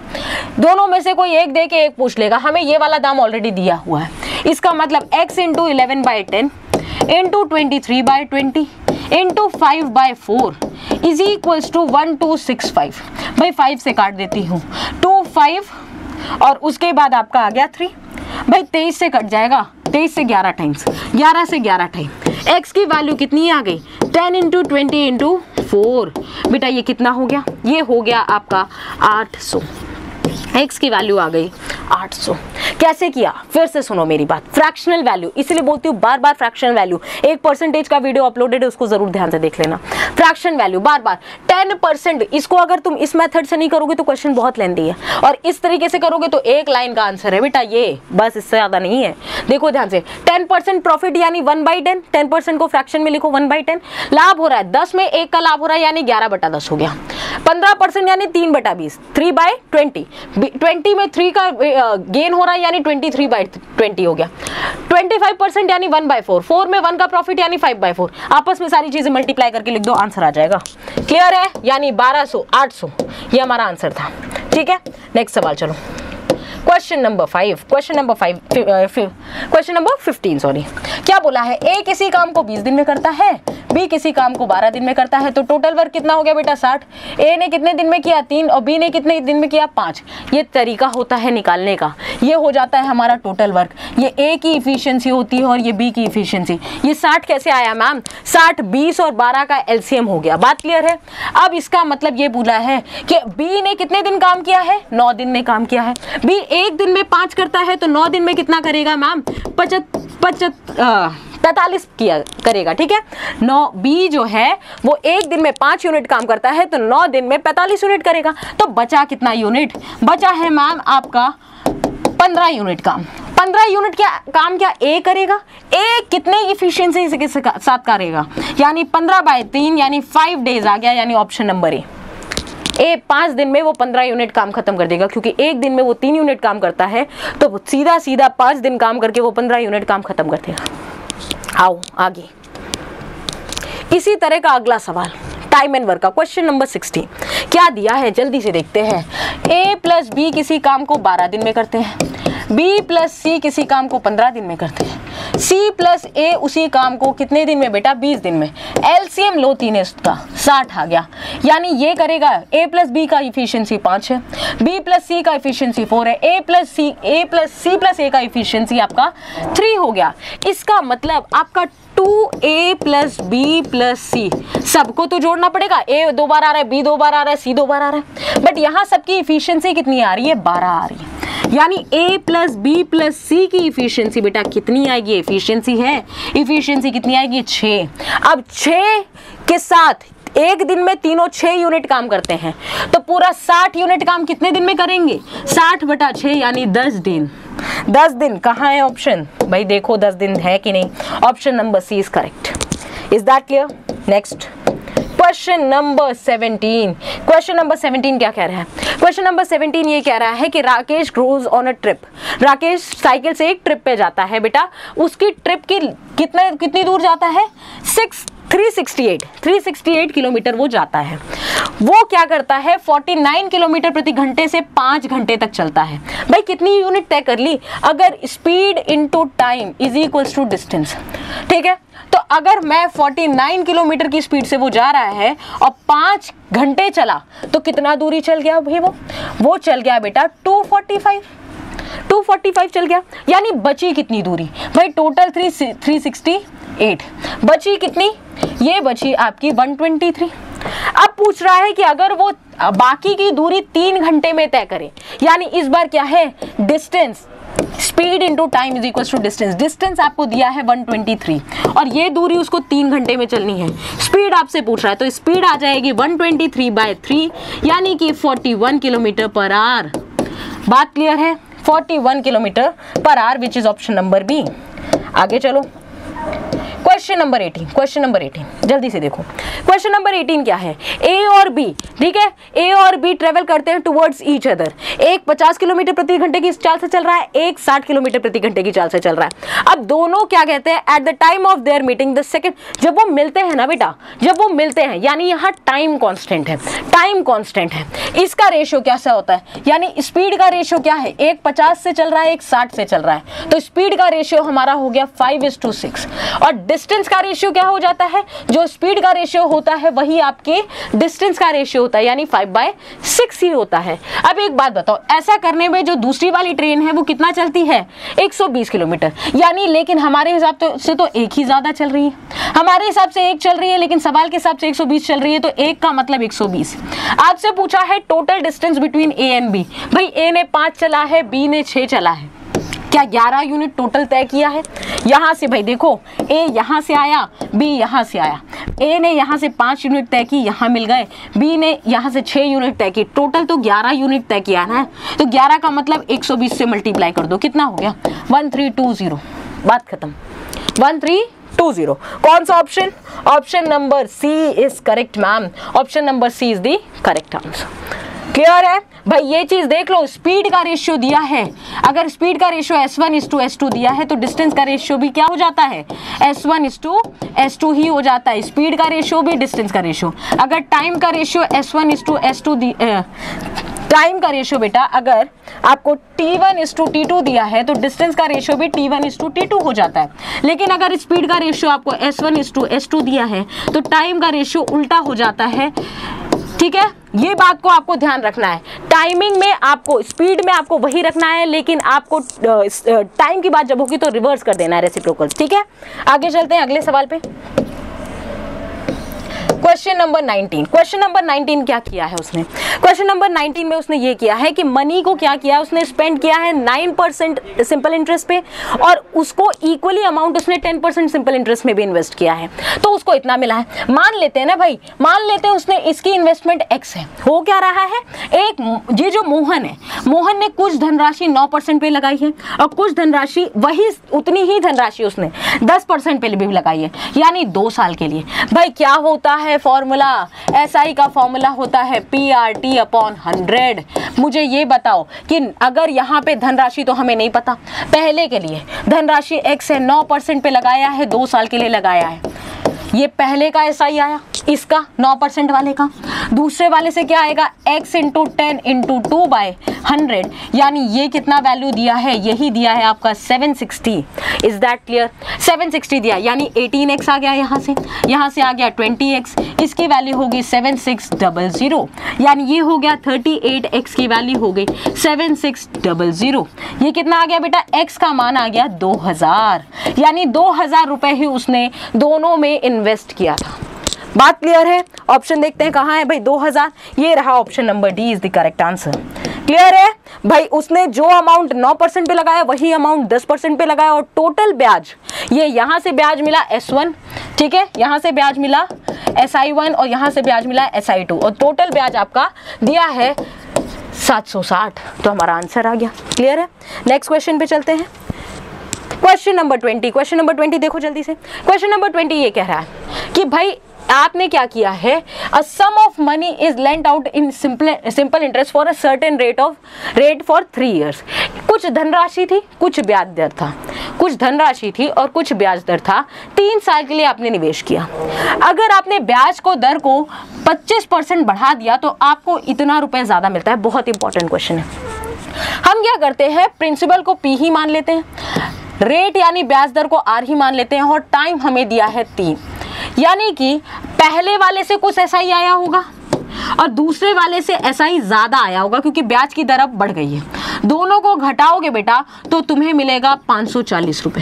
दोनों में से कोई एक दे के एक पूछ लेगा। हमें ये वाला दाम ऑलरेडी दिया हुआ है, इसका मतलब x into 11/10 into 23/20 into 5/4 is equals to 1265। भाई 5 से काट देती हूँ, 2 5 और उसके बाद आपका आ गया 3। भाई 23 से कट जाएगा, 23 से 11 टाइम्स, 11 से 11 टाइम x की वैल्यू कितनी आ गई 10 इंटू 20 इंटू 4। बेटा ये कितना हो गया, ये हो गया आपका 800। x की वैल्यू आ गई 800। कैसे किया, फिर से सुनो मेरी बात, फ्रैक्शनल वैल्यू, इसलिए बोलती हूँ बार बार फ्रैक्शनल वैल्यू। एक परसेंटेज का वीडियो अपलोडेड है, उसको जरूर ध्यान से देख लेना। फ्रैक्शन वैल्यू बार बार 10%, इसको अगर तुम इस मेथड से नहीं करोगे तो क्वेश्चन बहुत लेंथी है, और इस तरीके से करोगे तो एक लाइन का आंसर है बेटा ये, बस इससे ज्यादा नहीं है। देखो ध्यान से, 10% प्रॉफिट यानी 1/10, 10% को फ्रैक्शन में लिखो 1/10। लाभ हो रहा है 10 में 1 का लाभ हो रहा है यानी 11/10 हो गया। 15% यानी 3/20, 3/20, 20 में 3 का गेन हो रहा है यानी 23/20 हो गया। 25% यानी 1/4, 4 में 1 का प्रॉफिट यानी 5/4। आपस में सारी चीजें मल्टीप्लाई करके लिख दो, आंसर आ जाएगा। क्लियर है, यानी 1200, 800 ये हमारा आंसर था। ठीक है, नेक्स्ट सवाल चलो। Question number 15 sorry. क्या बोला है, ए किसी काम को 20 दिन में करता है, बी किसी काम को 12 दिन में करता है, तो टोटल वर्क कितना हो गया बेटा 60। ए ने कितने दिन में किया 3 और बी ने कितने दिन में किया 5। ये तरीका होता है निकालने का, ये हो जाता है हमारा टोटल वर्क। ये ए की इफिशियंसी होती है और ये बी की इफिशियंसी। ये 60 कैसे आया मैम, 60 20 और 12 का एलसीएम हो गया। बात क्लियर है। अब इसका मतलब ये बोला है कि बी ने कितने दिन काम किया है, 9 दिन में काम किया है। बी एक दिन में 5 करता है तो 9 दिन में कितना करेगा मैम, 45 किया करेगा। ठीक है, 9 बी जो है वो एक दिन में 5 यूनिट काम करता है तो 9 दिन में 45 यूनिट करेगा। तो बचा कितना यूनिट, बचा है मैम आपका 15 यूनिट काम। 15 यूनिट क्या काम क्या ए करेगा, ए कितने इफिशियंसी के साथ करेगा, यानी 15/3 यानी 5 डेज आ गया, यानी ऑप्शन नंबर ए 5 दिन में वो 15 यूनिट काम खत्म कर देगा, क्योंकि एक दिन में वो 3 यूनिट काम करता है तो सीधा सीधा 5 दिन काम करके वो 15 यूनिट काम खत्म कर देगा। आओ आगे, इसी तरह का अगला सवाल टाइम एंड वर्क का, क्वेश्चन नंबर 16। क्या दिया है जल्दी से देखते हैं। ए प्लस बी किसी काम को 12 दिन में करते हैं, बी प्लस सी किसी काम को 15 दिन में करते हैं, सी प्लस ए उसी काम को कितने दिन में बेटा 20 दिन में। एलसीएम लो 3 इसका 60 आ गया, यानी ये करेगा ए प्लस बी का इफिशियंसी 5 है, बी प्लस सी का इफिशियंसी 4 है, ए प्लस सी प्लस ए का इफिशियंसी आपका 3 हो गया। इसका मतलब आपका 2a प्लस बी प्लस सी, सबको तो जोड़ना पड़ेगा। ए 2 बार आ रहा है, बी 2 बार आ रहा है, सी 2 बार आ रहा है, बट यहाँ सबकी इफिशियंसी कितनी आ रही है 12 आ रही है, यानी a प्लस बी प्लस सी की इफिशियंसी बेटा कितनी आएगी, इफिशियंसी है, इफिशियंसी कितनी आएगी 6। अब 6 के साथ एक दिन में तीनों 6 यूनिट काम करते हैं तो पूरा 60 यूनिट काम कितने दिन में करेंगे, 60/6 यानी 10 दिन। 10 दिन कहाँ है ऑप्शन, भाई देखो 10 दिन है कि नहीं, option number C is correct. Is that clear. Next question number 17। Question number 17 क्या कह रहा है, क्वेश्चन नंबर 17 ये कह रहा है कि Rakesh goes on a trip. Rakesh cycle से एक ट्रिप पे जाता है बेटा, उसकी ट्रिप की कितनी दूर जाता है 368 किलोमीटर वो जाता है। वो क्या करता है 49 किलोमीटर प्रति घंटे से 5 घंटे तक चलता है। भाई कितनी यूनिट तय कर ली, अगर speed into time is equals to distance. ठीक है, तो अगर मैं 49 किलोमीटर की स्पीड से वो जा रहा है और 5 घंटे चला तो कितना दूरी चल गया भाई, वो चल गया बेटा 245 चल गया। यानी बची कितनी दूरी भाई, टोटल 368, बची कितनी, ये बची आपकी 123। अब पूछ रहा है कि अगर वो बाकी की दूरी 3 घंटे में तय करे, यानी इस बार क्या है distance, speed into time is equal to distance. Distance आपको दिया है 123 और ये दूरी उसको 3 घंटे में चलनी है। स्पीड आपसे पूछ रहा है तो स्पीड आ जाएगी 123/3 यानी कि 41 किलोमीटर पर आवर। बात क्लियर है, 41 kilometre per hour which is option number B. आगे चलो क्वेश्चन नंबर 18 जल्दी से देखो। क्वेश्चन नंबर 18 क्या है, ए और बी, ठीक है, ए और बी ट्रेवल करते हैं टुवर्ड्स ईच अदर। एक 50 किलोमीटर प्रति घंटे की चाल से चल रहा है, एक 60 किलोमीटर प्रति घंटे की चाल से चल रहा है। अब दोनों क्या कहते हैं, at the time of their meeting the second, जब वो मिलते हैं ना बेटा, जब वो मिलते हैं, यानी यहाँ टाइम कांस्टेंट है, टाइम कांस्टेंट है, इसका रेशियो कैसा होता है, यानी स्पीड का रेशियो क्या है, एक 50 से चल रहा है, एक 60 से चल रहा है, तो स्पीड का रेशियो हमारा हो गया 5:6। और डिस्टेंस का रेशियो क्या हो जाता है, जो स्पीड का रेशियो होता है वही आपके डिस्टेंस का रेशियो होता है, यानी 5/6 ही होता है। अब एक बात बताओ, ऐसा करने में जो दूसरी वाली ट्रेन है वो कितना चलती है, 120 किलोमीटर, यानी लेकिन हमारे हिसाब से तो एक ही ज्यादा चल रही है, हमारे हिसाब से एक चल रही है, लेकिन सवाल के हिसाब से 120 चल रही है, तो एक का मतलब 120। आपसे पूछा है total distance between A and B, भाई ए ने 5 चला है, बी ने 6 चला है, क्या 11 यूनिट टोटल तय किया है। यहां से भाई देखो, ए यहां से आया, बी यहां से आया, ए ने यहां से 5 यूनिट तय की, यहां मिल गए, बी ने यहां से 6 यूनिट तय की, टोटल तो 11 यूनिट तय किया ना, तो 11 का मतलब 120 से मल्टीप्लाई कर दो, कितना हो गया 1320, बात खत्म, 1320। कौन सा option, option number C is correct ma'am, option number C is the correct answer. Clear है भाई, ये चीज देख लो, स्पीड का रेशियो दिया है, अगर स्पीड का रेशियो S1:S2 दिया है तो डिस्टेंस का रेशियो भी क्या हो जाता है, S1:S2 ही हो जाता है, स्पीड का रेशियो भी डिस्टेंस का रेशियो। अगर टाइम का रेशियो S1:S2 टाइम का रेशियो बेटा अगर आपको T1:T2 दिया है तो डिस्टेंस का रेशियो भी T1:T2 हो जाता है, लेकिन अगर स्पीड का रेशियो आपको S1:S2 दिया है तो टाइम का रेशियो उल्टा हो जाता है, ठीक है, ये बात को आपको ध्यान रखना है। टाइमिंग में आपको, स्पीड में आपको वही रखना है, लेकिन आपको टाइम की बात जब होगी तो रिवर्स कर देना है रेसिप्रोकल, ठीक है। आगे चलते हैं अगले सवाल पे। क्वेश्चन नंबर 19, क्वेश्चन नंबर 19 क्या किया है उसने, क्वेश्चन नंबर 19 में उसने ये किया है कि मनी को क्या किया है, उसने स्पेंड किया है 9% सिंपल इंटरेस्ट पे, और उसको इक्वली अमाउंट उसने 10% सिंपल इंटरेस्ट में भी इन्वेस्ट किया है, तो उसको इतना मिला है। मान लेते हैं ना भाई, मान लेते हैं उसने, इसकी इन्वेस्टमेंट x है, हो क्या रहा है, एक ये जो मोहन है, मोहन ने कुछ धनराशि 9% पे लगाई है, और कुछ धनराशि वही उतनी ही धनराशि उसने 10% पे भी लगाई है, यानी 2 साल के लिए। भाई क्या होता है फॉर्मूला, एसआई का फॉर्मूला होता है PRT/100। मुझे ये बताओ कि अगर यहाँ पे धनराशि तो हमें नहीं पता, पहले के लिए धनराशि x है, 9% पे लगाया है, 2 साल के लिए लगाया है, ये पहले का एसआई आया, इसका 9% वाले का, दूसरे वाले से क्या आएगा x × 10 × 2/100, यानी ये कितना वैल्यू दिया है, यही दिया है आपका 760। इज दैट क्लियर, 760 दिया, यानी 18x आ गया, यहाँ से आ गया 20x, इसकी वैल्यू होगी 7600, यानी ये हो गया 38x की वैल्यू हो गई 7600। ये कितना आ गया बेटा, x का मान आ गया 2000, यानी 2000 रुपए ही उसने दोनों में इन्वेस्ट किया था। बात क्लियर है, ऑप्शन देखते हैं कहाँ है भाई 2000, ये रहा option number D is the correct answer. Clear है भाई, उसने जो अमाउंट 9% पे लगाया वही अमाउंट 10% पे लगाया, और टोटल ब्याज, ये यहाँ से ब्याज मिला S1, ठीक है, यहाँ से ब्याज मिला SI1 और यहाँ से ब्याज मिला SI2, और टोटल ब्याज आपका दिया है 760, तो हमारा आंसर आ गया। क्लियर है, नेक्स्ट क्वेश्चन पे चलते हैं। क्वेश्चन नंबर 20, क्वेश्चन नंबर 20 देखो जल्दी से। क्वेश्चन नंबर 20 ये कह रहा है कि भाई आपने क्या किया है, a sum of money is lent out in simple interest for a certain rate for 3 years। कुछ धनराशि थी, कुछ ब्याज दर था, कुछ धनराशि थी और कुछ ब्याज दर था, 3 साल के लिए आपने निवेश किया। अगर आपने ब्याज को दर को 25% बढ़ा दिया तो आपको इतना रुपए ज्यादा मिलता है। बहुत इंपॉर्टेंट क्वेश्चन है। हम क्या करते हैं, प्रिंसिपल को P ही मान लेते हैं, रेट यानी ब्याज दर को R ही मान लेते हैं, और टाइम हमें दिया है 3, यानी कि पहले वाले से कुछ SI आया होगा और दूसरे वाले से SI ज्यादा आया होगा, क्योंकि ब्याज की दर अब बढ़ गई है। दोनों को घटाओगे बेटा तो तुम्हें मिलेगा 540 रुपए।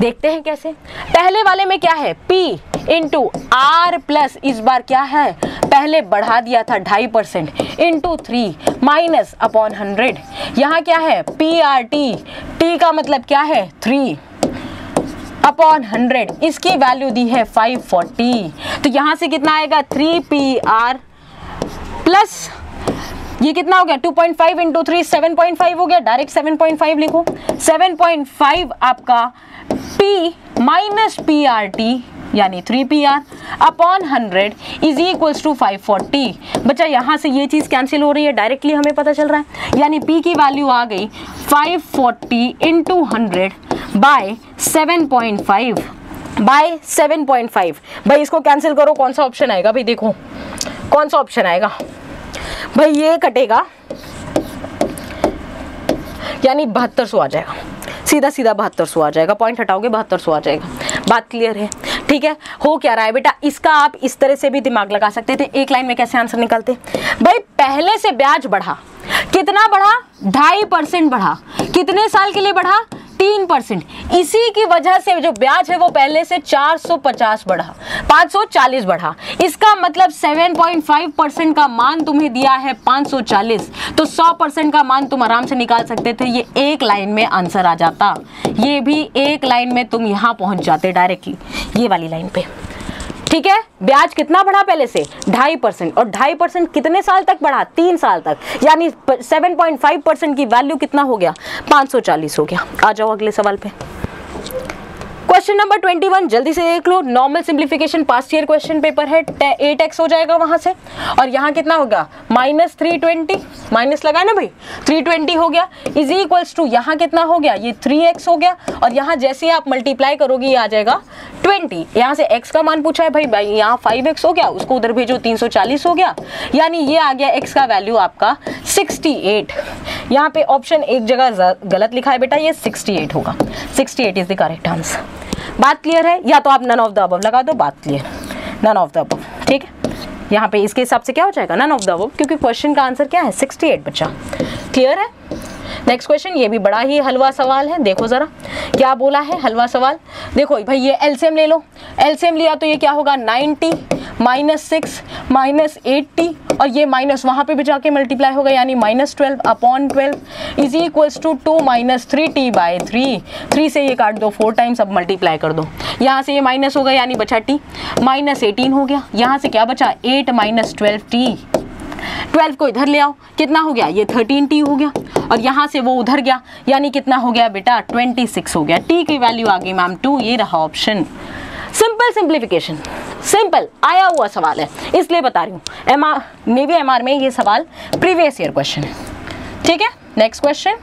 देखते हैं कैसे। पहले वाले में क्या है, P × R प्लस, इस बार क्या है, पहले बढ़ा दिया था 2.5% × 3 -/100। यहाँ क्या है, PRT, T का मतलब क्या है 3/100, इसकी वैल्यू दी है 540, तो यहाँ से कितना आएगा 3PR प्लस ये कितना हो गया 2.5 × 3 7.5 हो गया, डायरेक्ट 7.5 लिखो। 7.5 आपका P माइनस PRT यानी 3PR upon 100 is equals to 540। बच्चा यहाँ से ये चीज़ कैंसिल हो रही है, डायरेक्टली हमें पता चल रहा है, यानी P की वैल्यू आ गई 540 इंटू 100 बाय 7.5 बाय 7.5। भाई इसको कैंसिल करो, कौन सा ऑप्शन आएगा भाई, देखो कौन सा ऑप्शन आएगा भाई, ये कटेगा यानी 7200 आ जाएगा, सीधा सीधा 7200 आ जाएगा, पॉइंट हटाओगे 7200 आ जाएगा। बात क्लियर है? ठीक है, हो क्या रहा है बेटा, इसका आप इस तरह से भी दिमाग लगा सकते थे। एक लाइन में कैसे आंसर निकालते भाई, पहले से ब्याज बढ़ा, कितना बढ़ा 2.5% बढ़ा, कितने साल के लिए बढ़ा 3%, इसी की वजह से जो ब्याज है वो पहले से 450 बढ़ा, 540 बढ़ा। इसका मतलब 7.5% का मान तुम्हें दिया है 540, तो 100% का मान तुम आराम से निकाल सकते थे। ये एक लाइन में आंसर आ जाता, ये भी एक लाइन में तुम यहाँ पहुंच जाते डायरेक्टली, ये वाली लाइन पे। ठीक है, ब्याज कितना बढ़ा पहले से 2.5%, और 2.5% कितने साल तक बढ़ा, 3 साल तक, यानी 7.5% की वैल्यू कितना हो गया 540 हो गया। आ जाओ अगले सवाल पे। क्वेश्चन नंबर 21 जल्दी से देख लो, normal simplification past year question paper है, 8x हो जाएगा वहां से, और यहाँ कितना होगा -320, माइनस लगा ना भाई, 320 हो गया इज इक्वल्स टू यहाँ कितना हो गया, ये 3x हो गया, और यहाँ जैसे ही आप मल्टीप्लाई करोगे ये आ जाएगा 20। यहाँ से x का मान पूछा है भाई, यहाँ 5x हो गया, उसको उधर भेजो 340 हो गया, यानी ये आ गया x का वैल्यू आपका 68। यहाँ पे ऑप्शन एक जगह गलत लिखा है बेटा, ये 68 होगा, 68 इज द करेक्ट आंसर। बात क्लियर है? या तो आप नन ऑफ द अबव लगा दो, बात clear, none of the above. ठीक है, यहाँ पे इसके हिसाब से क्या हो जाएगा नन ऑफ द अबव, क्योंकि क्वेश्चन का आंसर क्या है 68 बच्चा। क्लियर है? नेक्स्ट क्वेश्चन, ये भी बड़ा ही हलवा सवाल है, देखो जरा क्या बोला है हलवा सवाल। देखो भाई ये एलसीएम ले लो, एलसीएम लिया तो ये क्या होगा 90 -6 -80, और ये माइनस वहाँ पे भी जाके मल्टीप्लाई होगा, यानी -12 upon 12 is equals to 2 -3t/3। 3 से ये काट दो 4 टाइम्स, अब मल्टीप्लाई कर दो, यहाँ से ये माइनस होगा यानी बचा t, -18 हो गया, यहाँ से क्या बचा 8 -12t, 12 को इधर ले आओ, कितना हो गया ये 13t हो गया, और यहाँ से वो उधर गया, यानी कितना हो गया बेटा 26 हो गया। t की वैल्यू आ गई मैम 2, ये रहा ऑप्शन। सिंपल सिंप्लीफिकेशन, सिंपल आया हुआ सवाल है इसलिए बता रही हूँ, नेवी एमआर में ये सवाल प्रीवियस ईयर क्वेश्चन है। ठीक है, नेक्स्ट क्वेश्चन,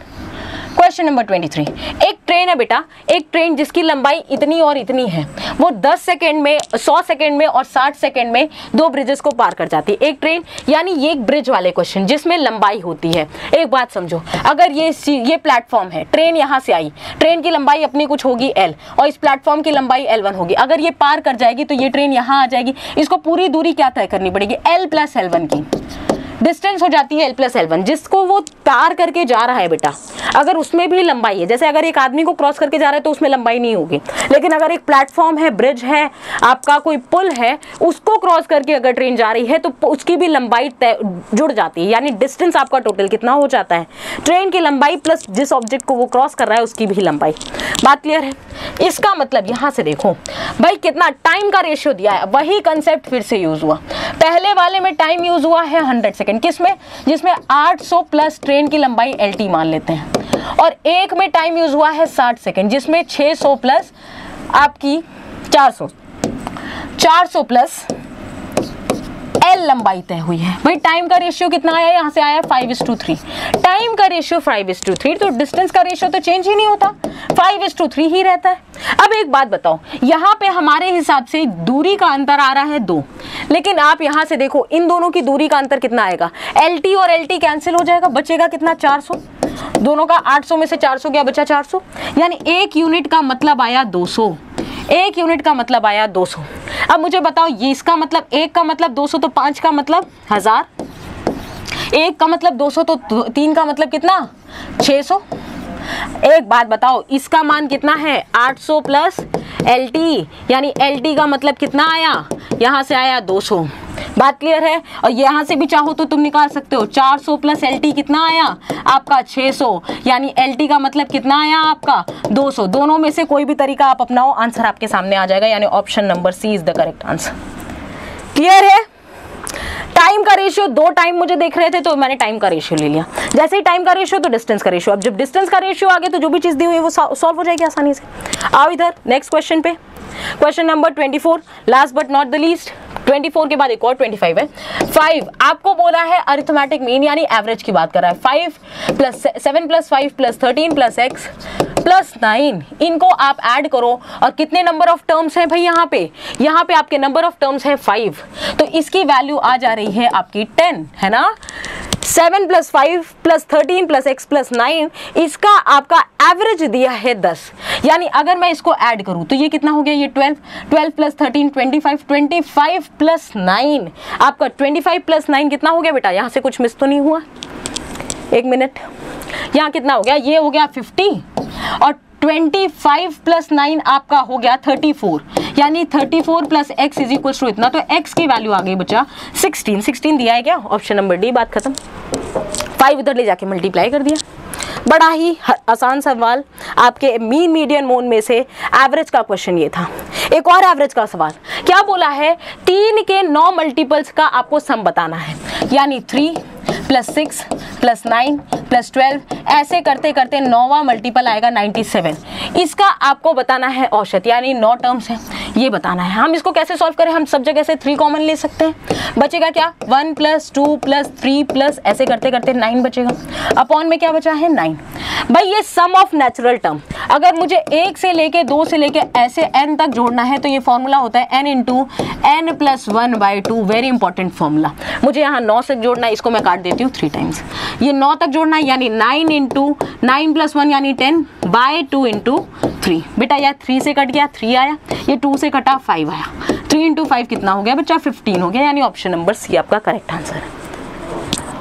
क्वेश्चन नंबर 23। एक ट्रेन है बेटा, एक ट्रेन जिसकी लंबाई इतनी और इतनी है, वो 10 सेकेंड में, 100 सेकेंड में और 60 सेकेंड में 2 ब्रिजेस को पार कर जाती है। एक ट्रेन यानी ये एक ब्रिज वाले क्वेश्चन जिसमें लंबाई होती है। एक बात समझो, अगर ये प्लेटफॉर्म है, ट्रेन यहाँ से आई, ट्रेन की लंबाई अपनी कुछ होगी L, और इस प्लेटफॉर्म की लंबाई L1 होगी। अगर ये पार कर जाएगी तो ये ट्रेन यहाँ आ जाएगी, इसको पूरी दूरी क्या तय करनी पड़ेगी L + L1 की डिस्टेंस हो जाती है L + L1, जिसको वो पार करके जा रहा है बेटा, अगर उसमें भी लंबाई है, जैसे अगर एक आदमी को क्रॉस करके जा रहा है तो उसमें लंबाई नहीं होगी, लेकिन अगर एक प्लेटफॉर्म है, ब्रिज है, आपका कोई पुल है, उसको क्रॉस करके अगर ट्रेन जा रही है तो उसकी भी लंबाई जुड़ जाती है, यानी डिस्टेंस आपका टोटल कितना हो जाता है, ट्रेन की लंबाई प्लस जिस ऑब्जेक्ट को वो क्रॉस कर रहा है उसकी भी लंबाई। बात क्लियर है? इसका मतलब यहाँ से देखो भाई कितना टाइम का रेशियो दिया है, वही कंसेप्ट फिर से यूज हुआ। पहले वाले में टाइम यूज हुआ है 100 सेकेंड, किसमें, जिसमें 800 प्लस ट्रेन की लंबाई LT मान लेते हैं, और एक में टाइम यूज हुआ है 60 सेकेंड, जिसमें 600 प्लस आपकी 400 प्लस L लंबाई तय हुई है। भाई टाइम का रेशियो कितना आया, यहाँ से आया 5:3, टाइम का रेशियो 5:3, तो डिस्टेंस का रेशियो तो चेंज ही नहीं होता, 5:3 ही रहता है। अब एक बात बताओ, यहाँ पे हमारे हिसाब से दूरी का अंतर आ रहा है 2, लेकिन आप यहाँ से देखो इन दोनों की दूरी का अंतर कितना आएगा, LT और LT कैंसिल हो जाएगा, बचेगा कितना 400, दोनों का 800 में से 400 गया, बचा 400, यानी 1 यूनिट का मतलब आया 200, 1 यूनिट का मतलब आया 200। अब मुझे बताओ ये इसका मतलब 1 का मतलब 200, तो 5 का मतलब 1000, 1 का मतलब 200, तो 3 का मतलब कितना 600। एक बात बताओ, इसका मान कितना है 800 प्लस LT, यानी LT का मतलब कितना आया, यहाँ से आया 200। बात क्लियर है? और यहाँ से भी चाहो तो तुम निकाल सकते हो, 400 प्लस LT कितना आया आपका 600, यानी LT का मतलब कितना आया आपका 200। दोनों में से कोई भी तरीका आप अपनाओ, आंसर आपके सामने आ जाएगा, यानी option number C is the correct answer. Clear है? टाइम का रेशियो, 2 टाइम मुझे देख रहे थे तो मैंने टाइम का रेशियो ले लिया, जैसे ही टाइम का रेशियो तो डिस्टेंस का रेशियो। अब जब डिस्टेंस का रेशियो आ गया तो जो भी चीज दी हुई है वो सॉल्व हो जाएगी आसानी से। आओ इधर नेक्स्ट क्वेश्चन पे, question number 24, last but not the least. 24 के बाद एक और 25 है। 5 आपको बोला है अरिथमेटिक मीन यानी एवरेज की बात कर रहा है। 5 plus 7 plus 5 plus 13 plus x plus 9, इनको आप ऐड करो और कितने नंबर ऑफ टर्म्स हैं भाई यहाँ पे आपके नंबर ऑफ टर्म्स हैं 5, तो इसकी वैल्यू आ जा रही है आपकी 10, है ना। 7 plus 5 plus 13 plus x plus 9, इसका आपका एवरेज दिया है 10, यानी अगर मैं इसको ऐड करूं तो ये कितना हो गया, ये 12 प्लस 13 25 प्लस 9, आपका 25 प्लस 9 कितना हो गया बेटा, यहाँ से कुछ मिस तो नहीं हुआ, एक मिनट, यहाँ कितना हो गया, ये हो गया 50 और 25 प्लस 9 आपका हो गया 34, यानी 34 plus x is equal to इतना, तो x की वैल्यू आ गई बच्चा 16 दिया है क्या, ऑप्शन नंबर डी, बात खत्म। 5 इधर ले जाके मल्टीप्लाई कर दिया। बड़ा ही आसान सवाल, आपके मीन मीडियन मोड में से एवरेज का क्वेश्चन ये था। एक और एवरेज का सवाल, क्या बोला है, 3 के 9 मल्टीपल्स का आपको सम बताना है, यानी 3 प्लस 6 प्लस 9 प्लस 12, ऐसे करते करते 9वां मल्टीपल आएगा 97, इसका आपको बताना है औसत, यानी 9 टर्म्स है, ये बताना है। हम इसको कैसे सॉल्व करें, हम सब जगह से 3 कॉमन ले सकते हैं, बचेगा क्या 1 प्लस 2 प्लस 3 प्लस ऐसे करते करते 9 बचेगा, अपॉन में क्या बचा है 9। भाई ये सम ऑफ नेचुरल टर्म, अगर मुझे 1 से लेके 2 से लेके ऐसे n तक जोड़ना है तो ये फॉर्मूला होता है n into n plus 1/2, very important formula. मुझे यहाँ 9 से जोड़ना है, इसको मैं काट देती हूँ 3 टाइम्स, ये 9 तक जोड़ना है, यानी 9 इंटू 9 प्लस 1 यानी 10/2 इंटू 3, बेटा यह 3 से कट गया 3 आया, ये 2 से कटा 5 आया, 3 इंटू 5 कितना हो गया बच्चा 15 हो गया, यानी ऑप्शन नंबर सी आपका करेक्ट आंसर है।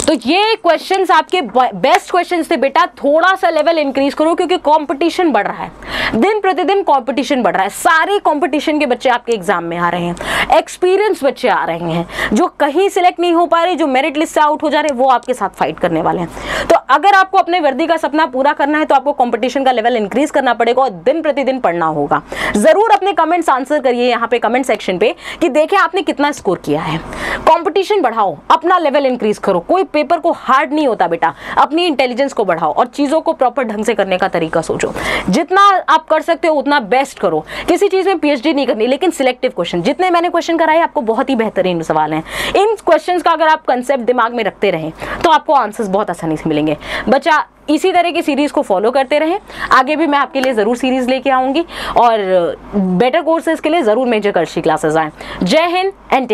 तो ये क्वेश्चंस आपके बेस्ट क्वेश्चंस थे बेटा, थोड़ा सा लेवल इंक्रीज करो क्योंकि कंपटीशन बढ़ रहा है, दिन प्रतिदिन कंपटीशन बढ़ रहा है, सारे कंपटीशन के बच्चे आपके एग्जाम में आ रहे हैं, एक्सपीरियंस बच्चे आ रहे हैं, जो कहीं सिलेक्ट नहीं हो पा रहे, जो मेरिट लिस्ट से आउट हो जा रहे, वो आपके साथ फाइट करने वाले हैं। तो अगर आपको अपने वर्दी का सपना पूरा करना है तो आपको कंपटीशन का लेवल इंक्रीज करना पड़ेगा और दिन प्रतिदिन पढ़ना होगा। जरूर अपने कमेंट्स आंसर करिए यहाँ पे कमेंट सेक्शन पे कि देखें आपने कितना स्कोर किया है। कंपटीशन बढ़ाओ, अपना लेवल इंक्रीज करो, कोई पेपर को हार्ड नहीं होता बेटा, अपनी इंटेलिजेंस को बढ़ाओ और चीजों को प्रॉपर ढंग से करने का तरीका सोचो, जितना आप कर सकते हो उतना बेस्ट करो। किसी चीज में पीएचडी नहीं करनी, लेकिन सिलेक्टिव क्वेश्चन, जितने मैंने क्वेश्चन कराए आपको बहुत ही बेहतरीन सवाल हैं, इन क्वेश्चंस का अगर आप कंसेप्ट दिमाग में रखते रहें तो आपको आंसर्स बहुत आसानी से मिलेंगे। बच्चा इसी तरह की सीरीज को फॉलो करते रहें, आगे भी मैं आपके लिए जरूर सीरीज लेके आऊंगी और बेटर कोर्सेज के लिए जरूर मेजर कर्शी क्लासेस आएं। जय हिंद एंड टेक